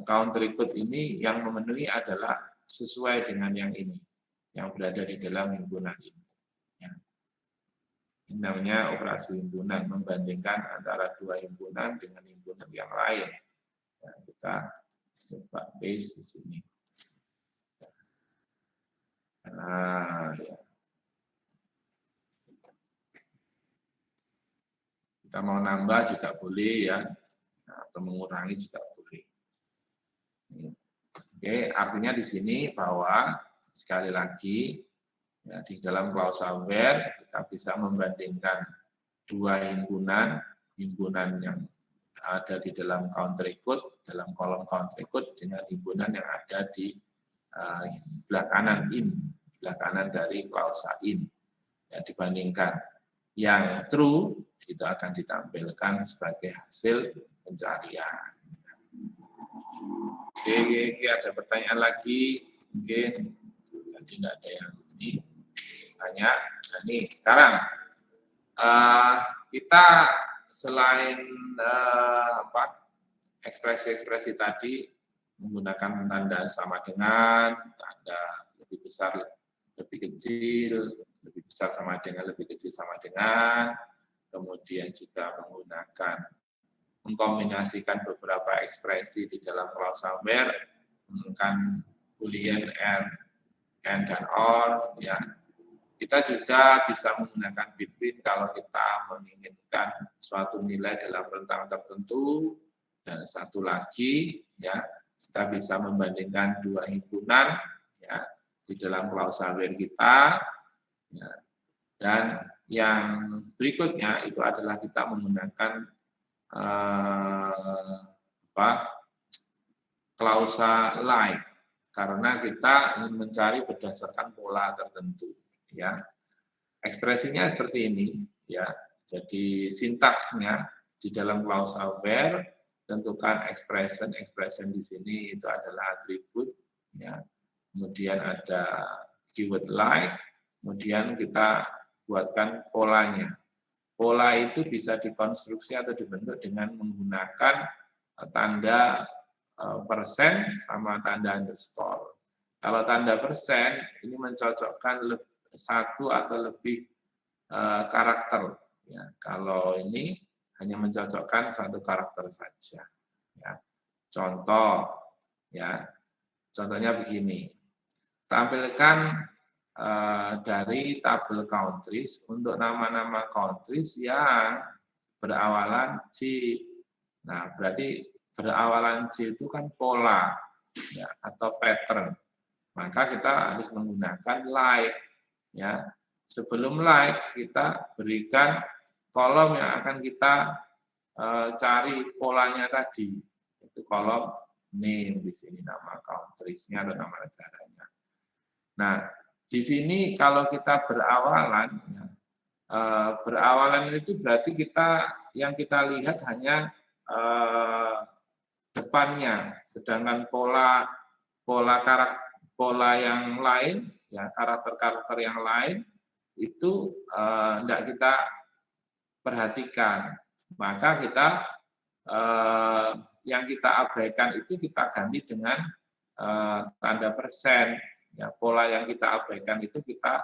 country code ini yang memenuhi adalah sesuai dengan yang ini, yang berada di dalam himpunan ini. Ya. Ini namanya operasi himpunan, membandingkan antara dua himpunan dengan himpunan yang lain. Ya, kita coba paste di sini. Nah, ya. Kita mau nambah juga boleh ya, atau mengurangi juga boleh. Oke, artinya di sini bahwa sekali lagi ya, di dalam klausa where kita bisa membandingkan dua himpunan yang ada di dalam country code, dalam kolom country code dengan himpunan yang ada di sebelah kanan sebelah kanan dari klausa in. Ya, dibandingkan yang true itu akan ditampilkan sebagai hasil pencarian. Oke, ada pertanyaan lagi? Mungkin tadi tidak ada yang ini tanya. Nah, ini sekarang kita selain ekspresi-ekspresi tadi menggunakan tanda sama dengan, tanda lebih besar, lebih kecil, lebih besar sama dengan, lebih kecil sama dengan, kemudian juga mengkombinasikan beberapa ekspresi di dalam klausa where, menggunakan Boolean and and dan or, ya. Kita juga bisa menggunakan between kalau kita menginginkan suatu nilai dalam rentang tertentu, dan satu lagi, ya, kita bisa membandingkan dua himpunan, ya, di dalam klausal where kita, ya. Dan yang berikutnya itu adalah kita menggunakan klausa like, karena kita ingin mencari berdasarkan pola tertentu, ya. Ekspresinya seperti ini, ya. Jadi sintaksnya di dalam klausa where, tentukan expression di sini itu adalah atribut, ya. Kemudian ada keyword like, kemudian kita buatkan polanya. Pola itu bisa dikonstruksi atau dibentuk dengan menggunakan tanda persen sama tanda underscore. Kalau tanda persen ini mencocokkan satu atau lebih karakter. Ya, kalau ini hanya mencocokkan satu karakter saja. Ya. Contoh, ya, contohnya begini. Tampilkan dari tabel countries untuk nama-nama countries yang berawalan C. Nah, berarti berawalan C itu kan pola, ya, atau pattern. Maka kita harus menggunakan like, ya. Sebelum like kita berikan kolom yang akan kita cari polanya tadi. Itu kolom name, di sini nama countries-nya atau nama negaranya. Nah, di sini kalau kita berawalan, ya, berawalan itu berarti yang kita lihat hanya depannya, sedangkan pola yang lain, ya, karakter-karakter yang lain itu tidak kita perhatikan. Maka kita yang kita abaikan itu kita ganti dengan tanda persen. Ya, pola yang kita abaikan itu kita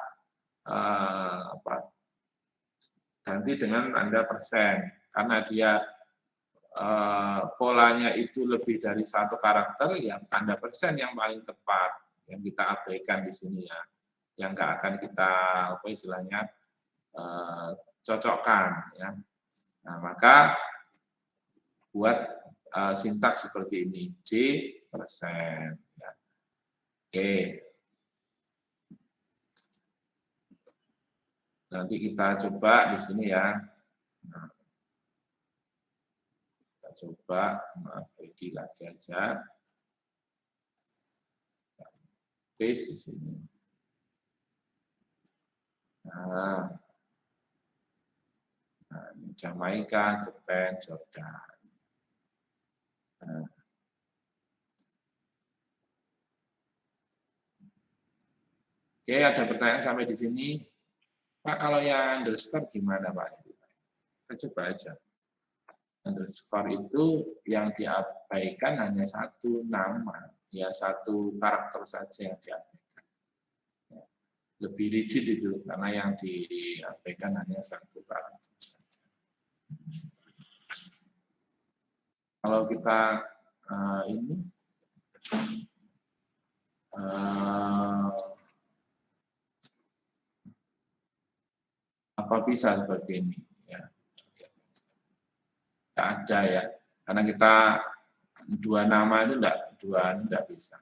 ganti dengan tanda persen, karena dia polanya itu lebih dari satu karakter, ya tanda persen yang paling tepat yang kita abaikan di sini, ya, yang nggak akan kita istilahnya cocokkan, ya. Nah, maka buat sintaks seperti ini, C persen, ya. Oke, nanti kita coba di sini, ya. Nah, coba, maaf, edit lagi aja. Paste di sini. Nah, ini Jamaika, Jepang, Jordan. Nah. Oke, ada pertanyaan sampai di sini. Pak, kalau yang underscore gimana, Pak? Kita coba aja. Underscore itu yang diabaikan hanya satu nama, ya satu karakter saja yang diabaikan. Ya, lebih rigid itu, karena yang diabaikan hanya satu karakter saja. Kalau kita ini apa bisa seperti ini? Ya. Tidak ada, ya, karena kita dua nama itu tidak bisa.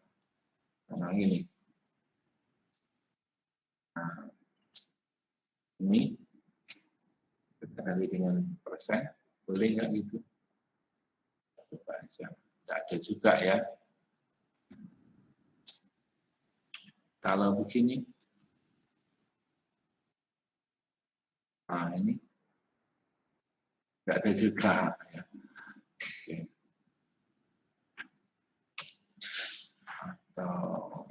Karena ini. Nah, ini kita ganti dengan persen, boleh nggak gitu? Coba aja. Tidak ada juga, ya. Kalau begini, nah ini nggak ada juga, ya. Oke. Atau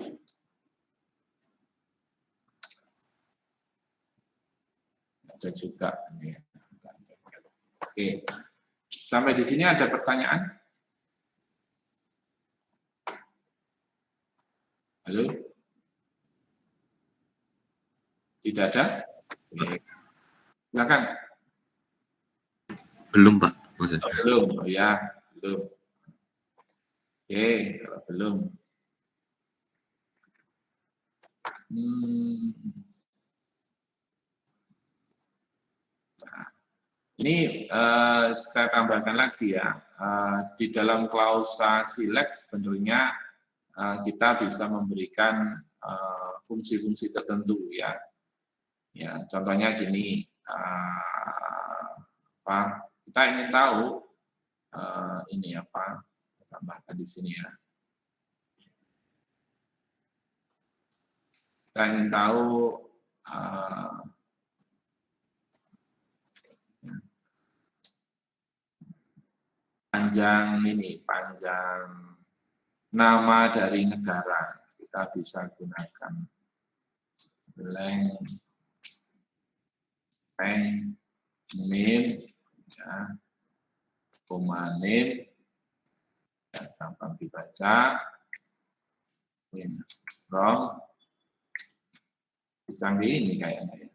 ada juga ini. Oke, sampai di sini ada pertanyaan? Halo? Tidak ada? Oke. Silakan. Belum, Pak. Oh, belum, oh ya, belum. Oke, kalau belum. Nah, ini saya tambahkan lagi ya, di dalam klausa silek sebenarnya kita bisa memberikan fungsi-fungsi tertentu ya. Ya, contohnya gini, kita ingin tahu ini apa, tambahkan di sini ya. Kita ingin tahu panjang nama dari negara, kita bisa gunakan blank name ya, koma name ya, gampang dibaca from canggih ini kayaknya ya.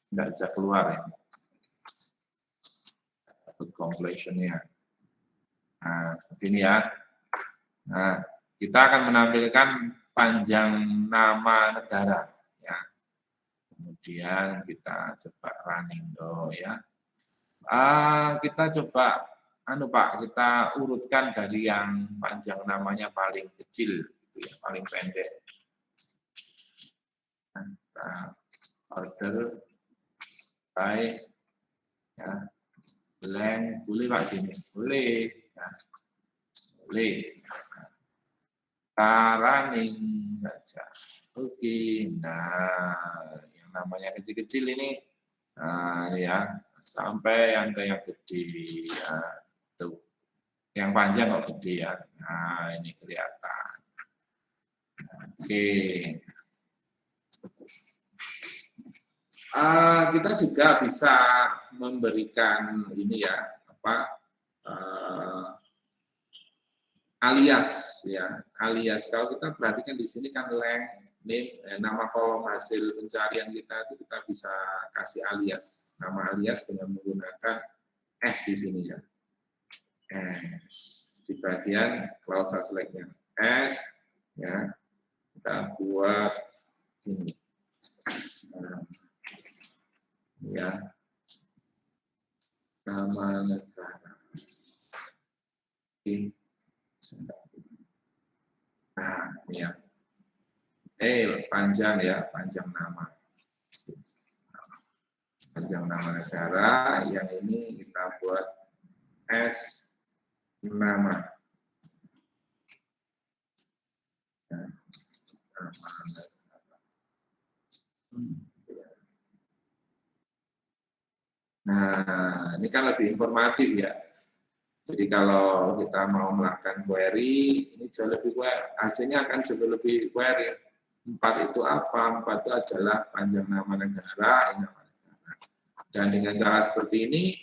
Nggak bisa keluar ya. Completion-nya. Nah, seperti ini ya. Nah, kita akan menampilkan panjang nama negara ya. Kemudian kita coba running ya. Kita coba Pak, kita urutkan dari yang panjang namanya paling kecil gitu ya, paling pendek. Nah, order by ya. Blank, boleh Pak gini, boleh ya. Boleh. Running saja. Oke, nah yang namanya kecil-kecil ini, nah ya sampai yang gede ya, tuh. Yang panjang kok gede ya. Nah ini kelihatan. Oke. Kita juga bisa memberikan ini ya alias ya, alias. Kalau kita perhatikan di sini kan name, nama kolom hasil pencarian kita itu kita bisa kasih alias, nama alias dengan menggunakan S di sini ya, S di bagian klausa seleknya S ya, kita buat ini ya, nama negara. Oke. Nah, ini ya. Panjang ya, panjang nama. Panjang nama negara, yang ini kita buat S nama. Nama negara. Nah, ini kan lebih informatif ya. Jadi kalau kita mau melakukan query, ini jauh lebih hasilnya akan jauh lebih query. 4 itu apa? 4 itu adalah panjang nama negara, nama negara. Dan dengan cara seperti ini,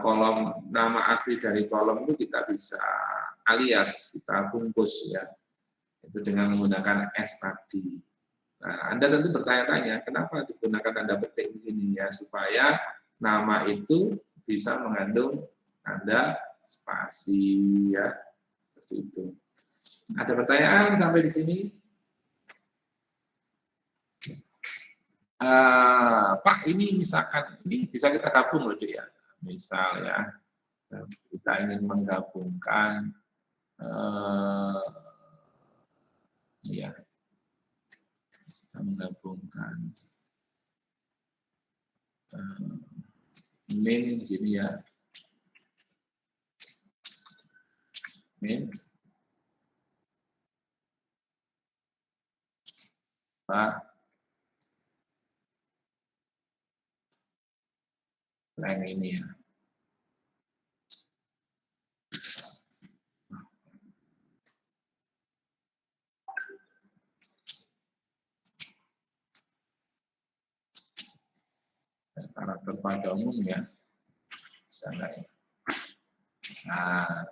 kolom nama asli dari kolom itu kita bisa alias, kita bungkus ya. Itu dengan menggunakan S tadi. Nah, Anda tentu bertanya-tanya, kenapa digunakan tanda petik begini ya, supaya nama itu bisa mengandung tanda spasi ya, seperti itu. Ada pertanyaan sampai di sini? Pak, ini misalkan ini bisa kita gabung loh ya. Misal ya, kita ingin menggabungkan ya, kita menggabungkan min gini ya. Min Pak yang ini ya. Karakter pada umum ya. Bisa enggak ya? Nah,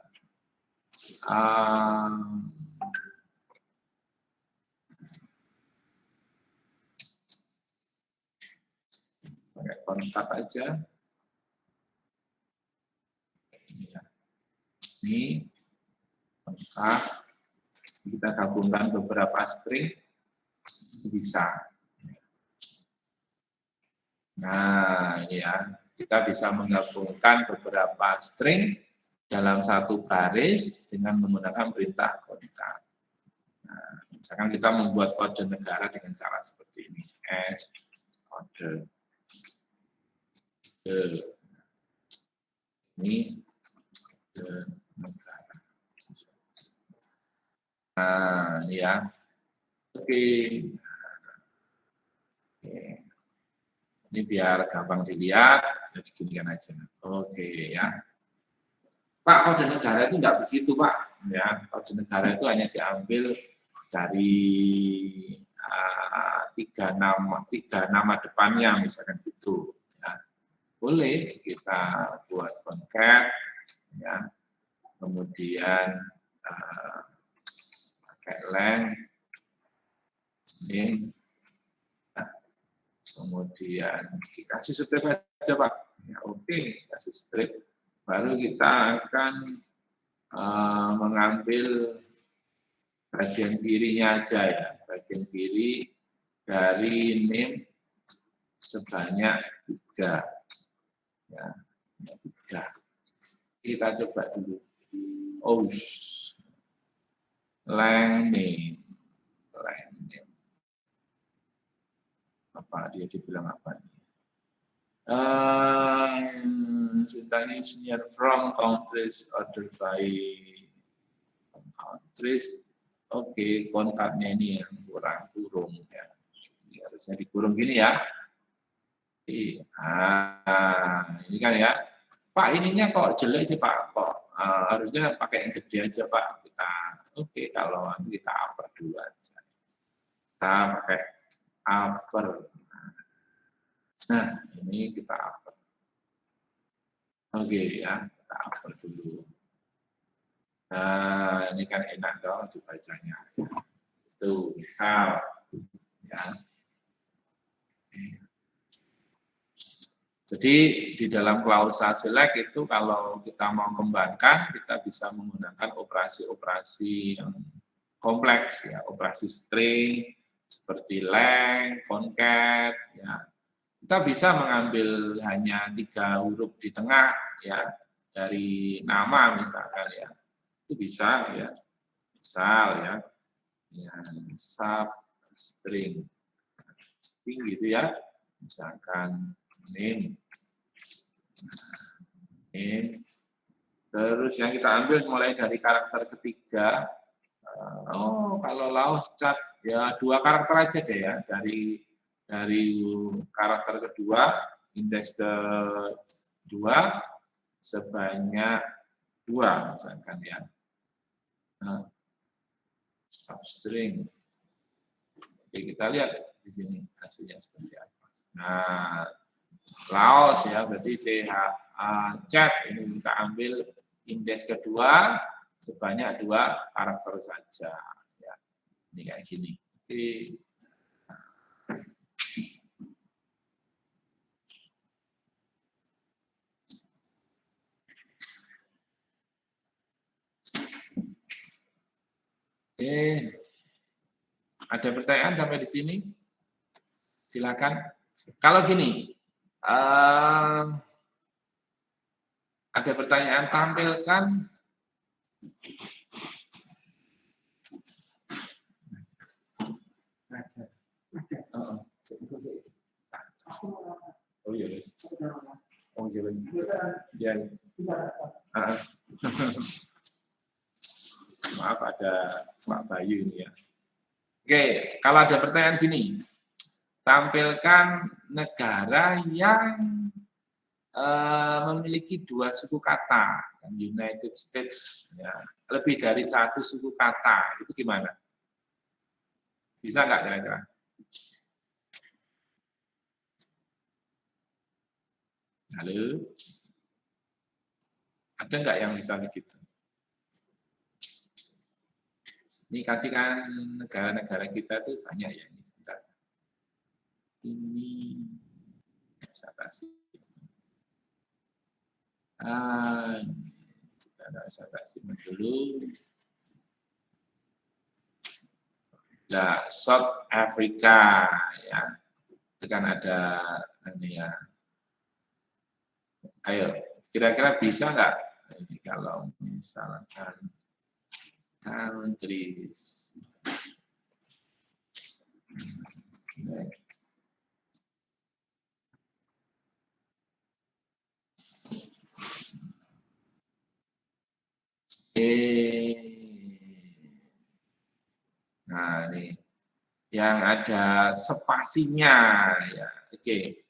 pakai kontak aja. Ini kontak. Kita gabungkan beberapa string, bisa. Nah, ini ya, kita bisa menggabungkan beberapa string dalam satu baris dengan menggunakan perintah concat. Nah, misalkan kita membuat kode negara dengan cara seperti ini, S kode ini kode negara. Nah, ini ya. Oke. Ini biar gampang dilihat, ya diginikan aja. Oke ya. Pak, kode negara itu enggak begitu, Pak. Ya, kode negara itu hanya diambil dari tiga nama depannya, misalkan gitu. Ya. Boleh kita buat concat, ya. Kemudian pakai length, ini. Kemudian dikasih strip aja Pak. Ya, oke, kasih strip. Baru kita akan mengambil bagian kirinya aja ya. Bagian kiri dari name sebanyak 3. Ya, 3. Kita coba dulu. Oh, length name. Apa dia dibilang apa? Syntax near from countries ordered by countries. Oke, kontaknya ini yang kurung ya. Ini harusnya dikurung gini ya. Ini kan ya. Pak, ininya kok jelek sih Pak? Kok harusnya pakai yang gede aja Pak. Oke, kalau kita upper dulu aja. Kita pakai upper. Nah, ini kita upper. Oke ya, kita upper dulu. Nah, ini kan enak dong dibacanya. Itu misal, ya. Jadi di dalam klausa select itu kalau kita mau kembangkan, kita bisa menggunakan operasi-operasi yang kompleks ya, operasi string seperti length, concat, ya. Kita bisa mengambil hanya 3 huruf di tengah ya dari nama misalkan ya, itu bisa ya, misal ya, substring gitu ya, misalkan name, terus yang kita ambil mulai dari karakter ketiga. Kalau Laos cat ya 2 karakter aja deh ya, dari karakter kedua, indeks kedua sebanyak 2 misalkan ya. Nah, substring. Oke, kita lihat di sini hasilnya seperti apa. Nah, Laos ya, berarti chat ini kita ambil indeks kedua sebanyak 2 karakter saja. Ya, ini kayak gini. Oke. Oke, ada pertanyaan sampai di sini? Silakan. Kalau gini, ada pertanyaan, tampilkan oh iya guys. Oh iya guys. Ya. Maaf ada Pak Bayu ini ya. Oke, kalau ada pertanyaan gini, tampilkan negara yang memiliki 2 suku kata, United States, ya, lebih dari 1 suku kata, itu gimana? Bisa nggak kira-kira? Halo? Ada nggak yang bisa begitu? Ini tadi kan negara-negara kita tuh banyak ya. Ini saya kasih. Saya kasih dulu. Nah, South Africa ya. Itu kan ada ini ya. Ayo, kira-kira bisa nggak? Ini kalau misalkan countries. Nah, ini yang ada spasinya ya. Oke.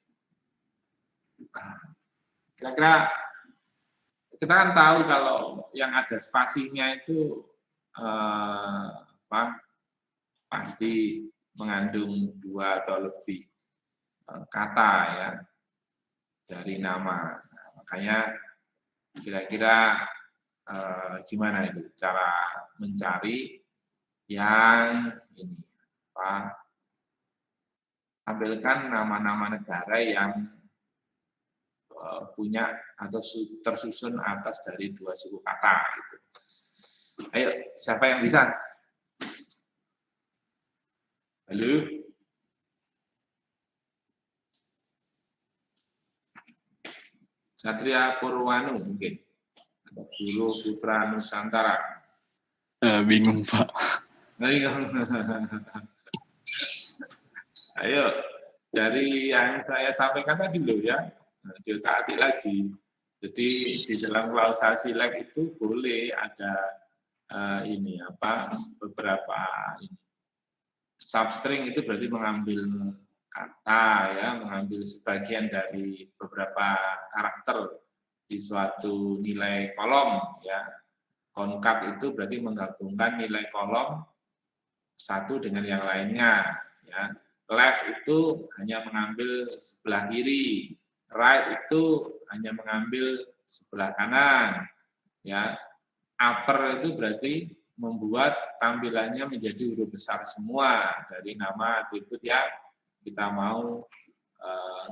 Kira-kira kita kan tahu kalau yang ada spasinya itu pasti mengandung 2 atau lebih kata ya dari nama. Nah, makanya kira-kira gimana itu cara mencari yang ini tampilkan nama-nama negara yang punya atau tersusun atas dari 2 suku kata. Gitu. Ayo, siapa yang bisa? Halo? Satria Purwanu mungkin? Atau Guru Putra Nusantara? Bingung, Pak. Ayo, dari yang saya sampaikan tadi loh ya, diotak-atik lagi. Jadi di dalam klausa silek itu boleh ada beberapa ini. Substring itu berarti mengambil kata ya, mengambil sebagian dari beberapa karakter di suatu nilai kolom ya. Konkat itu berarti menggabungkan nilai kolom satu dengan yang lainnya ya. Left itu hanya mengambil sebelah kiri, right itu hanya mengambil sebelah kanan ya. Upper itu berarti membuat tampilannya menjadi huruf besar semua dari nama atribut yang kita mau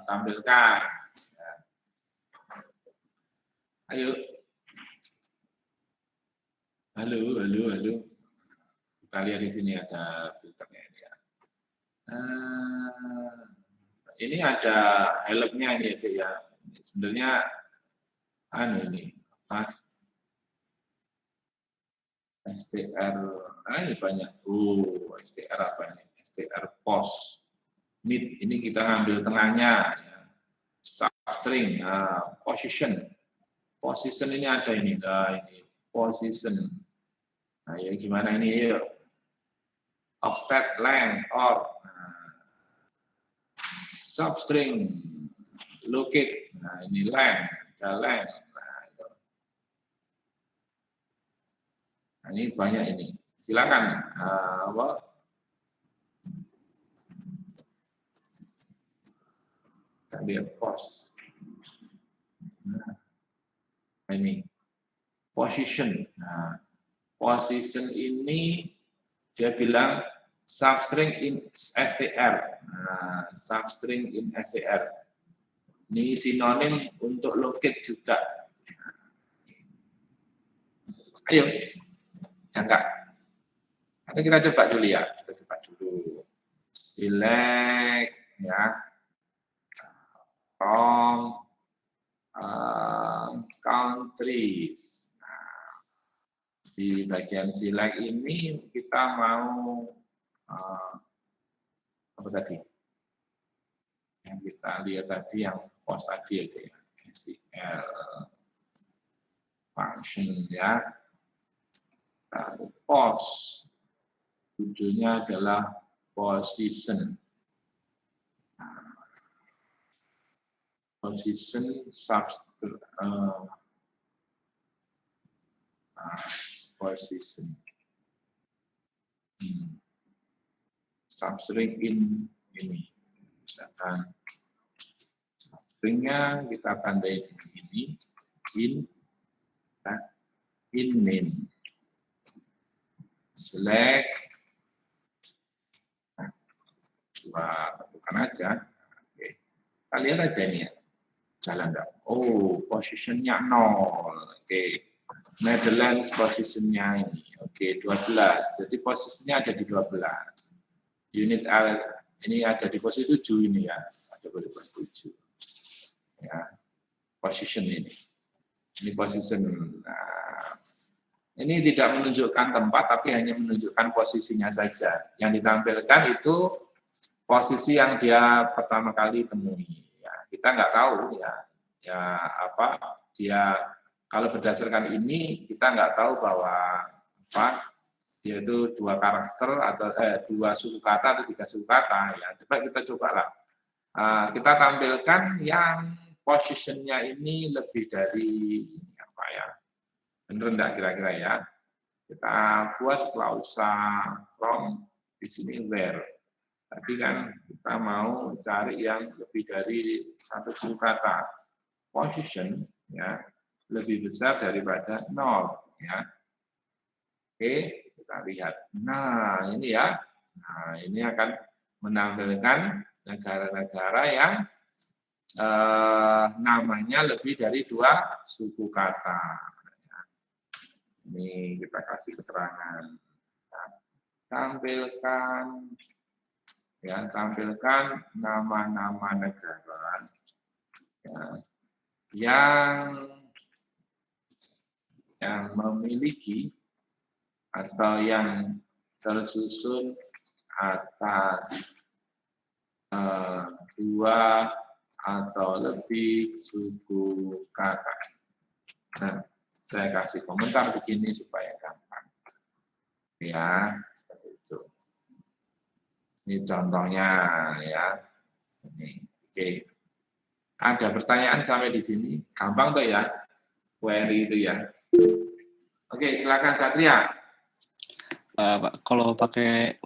tampilkan. Ya. Ayo. Halo. Kita lihat di sini ada filternya ini ya. Ini ada helmnya ini ya. Sebenarnya ini apa? STR, ini banyak. STR apa ini? STR POS. Mid, ini kita ngambil tengahnya. Ya. Substring, position. Position ini ada ini. Nah, ini position. Nah, ya gimana ini? Yuk. Octet length or substring locate. Nah, ini length, ada length. Nah, ini banyak ini. Silakan kita lihat pos. Nah, ini position. Nah, position ini dia bilang substring in STR. Nah, substring in STR. Ini sinonim untuk locate juga. Ayo, enggak. Nanti kita coba dulu ya. Kita coba dulu. Select ya. From countries. Nah, di bagian select ini kita mau apa tadi? Yang kita lihat tadi yang post tadi ya, STL function ya. Lalu post judulnya adalah position. Position position substring in ini. Misalkan substringnya kita tandai begini in name select bukan aja. Oke. Kita lihat aja nih ya jalan enggak. Oh, positionnya 0. Oke. Netherlands posisinya ini. Oke, 12. Jadi posisinya ada di 12. Unit A ini ada di posisi 7 ini ya. Ada di posisi 7. Ya. Position ini. Ini position. Nah, ini tidak menunjukkan tempat, tapi hanya menunjukkan posisinya saja. Yang ditampilkan itu posisi yang dia pertama kali temui. Ya, kita nggak tahu ya apa dia. Kalau berdasarkan ini, kita nggak tahu bahwa dia itu 2 karakter atau 2 suku kata atau 3 suku kata. Ya, kita cobalah. Kita tampilkan yang positionnya ini lebih dari apa ya? Benar enggak kira-kira ya? Kita buat klausa from di sini where. Tadi kan kita mau cari yang lebih dari 1 suku kata. Position ya lebih besar daripada 0 ya. Oke, kita lihat. Nah, ini ya. Nah, ini akan menampilkan negara-negara yang namanya lebih dari 2 suku kata. Ini kita kasih keterangan. Nah, tampilkan nama-nama negara ya, yang memiliki atau yang tersusun atas 2 atau lebih suku kata. Nah, saya kasih komentar begini supaya gampang. Ya, seperti itu. Ini contohnya ya. Ini, oke. Ada pertanyaan sampai di sini? Gampang tuh ya, query itu ya. Oke, silakan Satria. Pak, kalau pakai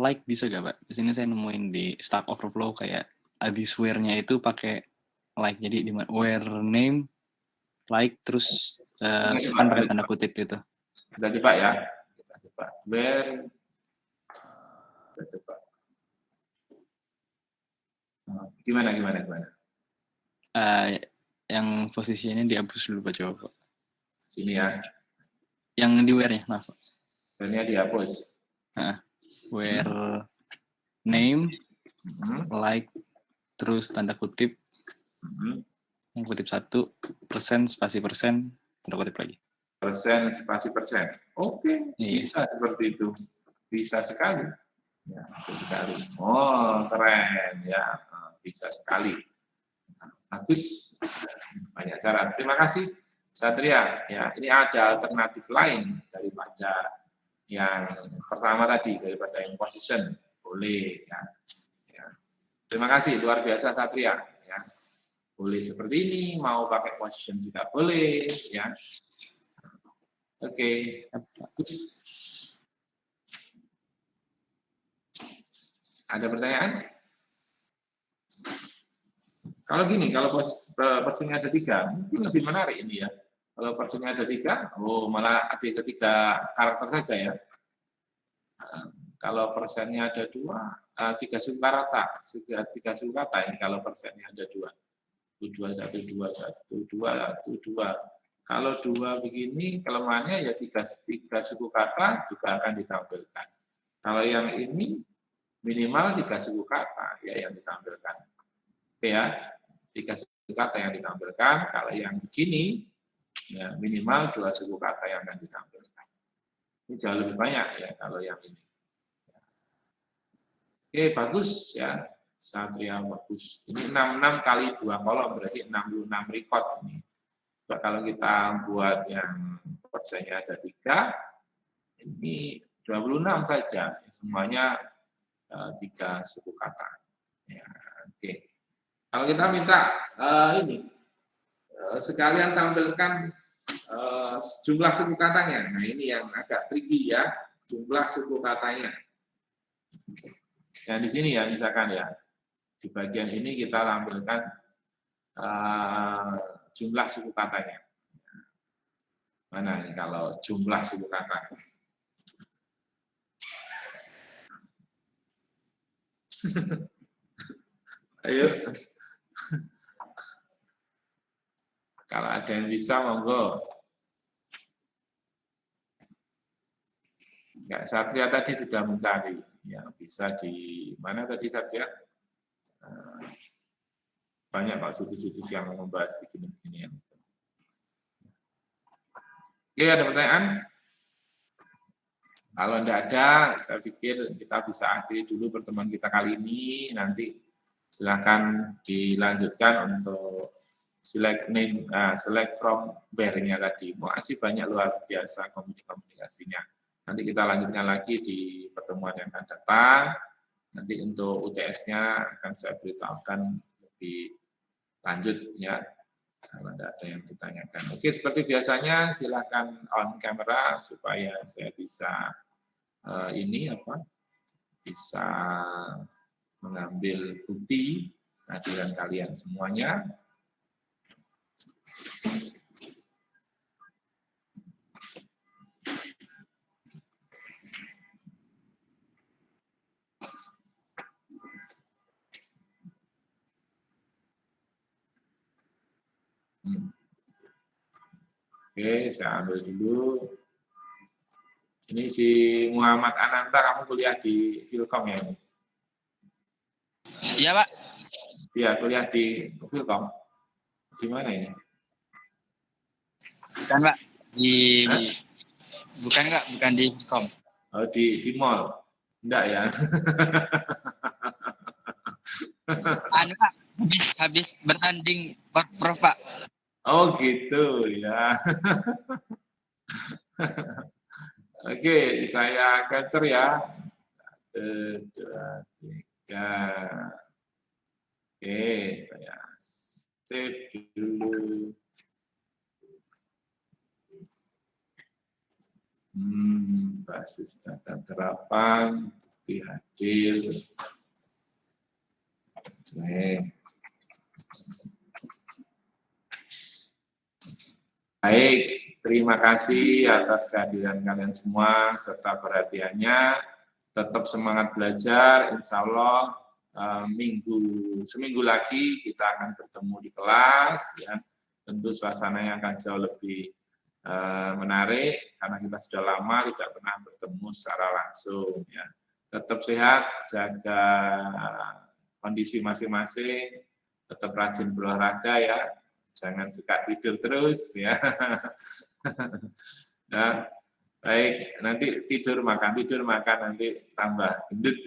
like bisa gak, Pak? Di sini saya nemuin di Stack Overflow kayak abis where-nya itu pakai like. Jadi di where name like terus kan pakai tanda kutip gitu. Kita coba ya. Kita coba where kita coba. Gimana? Yang posisinya dihapus dulu Pak, coba Pak. Sini ya. Yang di where-nya, maaf. Where-nya dihapus. Where name like terus tanda kutip. Yang kutip 1%, spasi persen, tanda kutip lagi. Persen, spasi persen. Oke, bisa seperti itu. Bisa sekali. Ya, bisa sekali. Oh, keren ya. Bisa sekali. Bagus. Banyak cara. Terima kasih, Satria. Ya, ini ada alternatif lain daripada yang pertama tadi, daripada yang position. Boleh. Ya. Terima kasih, luar biasa Satria. Ya. Boleh seperti ini, mau pakai position juga boleh. Ya. Oke. Ada pertanyaan? Kalau gini, kalau positionnya ada 3, mungkin lebih menarik ini ya. Kalau positionnya ada 3, malah ada 3 karakter saja ya. Kalau persennya ada 2, 3 suku kata, 3 suku kata ini kalau persennya ada 2. 2, 1, 2, 1, 2, 1, 2. Kalau 2 begini, kelemahannya ya 3 suku kata juga akan ditampilkan. Kalau yang ini minimal 3 suku kata ya yang ditampilkan. Oke ya, 3 suku kata yang ditampilkan. Kalau yang begini ya minimal 2 suku kata yang akan ditampilkan. Ini jauh lebih banyak ya kalau yang ini. Oke, bagus ya. Satria bagus. Ini 66 kali 2 kolom berarti 66 record ini. Coba kalau kita buat yang persennya ada 3, ini 26 saja. Semuanya 3 suku kata. Ya, oke. Kalau kita minta ini sekalian tampilkan jumlah suku katanya. Nah, ini yang agak tricky ya, jumlah suku katanya. Nah, di sini ya misalkan ya. Di bagian ini kita tampilkan jumlah suku katanya. Mana ini kalau jumlah suku kata? Ayo. Kalau ada yang bisa, monggo. Enggak, Satria tadi sudah mencari. Ya, bisa di mana tadi Satria? Banyak kok situs-situs yang membahas begini-beginian. Oke, ada pertanyaan? Kalau tidak ada, saya pikir kita bisa akhiri dulu pertemuan kita kali ini. Nanti silakan dilanjutkan untuk select name, select from where-nya tadi. Makasih banyak, luar biasa komunikasinya. Nanti kita lanjutkan lagi di pertemuan yang akan datang. Nanti untuk UTS-nya akan saya beritahukan lebih lanjut ya, kalau tidak ada yang ditanyakan. Oke, seperti biasanya silakan on camera supaya saya bisa bisa mengambil bukti kehadiran kalian semuanya. Oke, saya ambil dulu. Ini si Muhammad Ananta, kamu kuliah di Filkom ya? Iya, Pak. Iya, kuliah di Filkom. Di mana ini? Bukan, Pak. Bukan di Filkom. Oh, di mall. Enggak ya? Pak, habis bertanding Prof, Pak. Oh, gitu ya. Oke, saya capture ya. 1, 2, 3. Oke, saya save dulu. Basis data terapan, bukti hadir. Oke. Baik, terima kasih atas kehadiran kalian semua serta perhatiannya. Tetap semangat belajar, insya Allah seminggu lagi kita akan bertemu di kelas. Ya. Tentu suasananya akan jauh lebih menarik karena kita sudah lama tidak pernah bertemu secara langsung. Ya. Tetap sehat, jaga kondisi masing-masing, tetap rajin berolahraga ya. Jangan suka tidur terus ya. Nah, baik, nanti tidur makan nanti tambah gendut.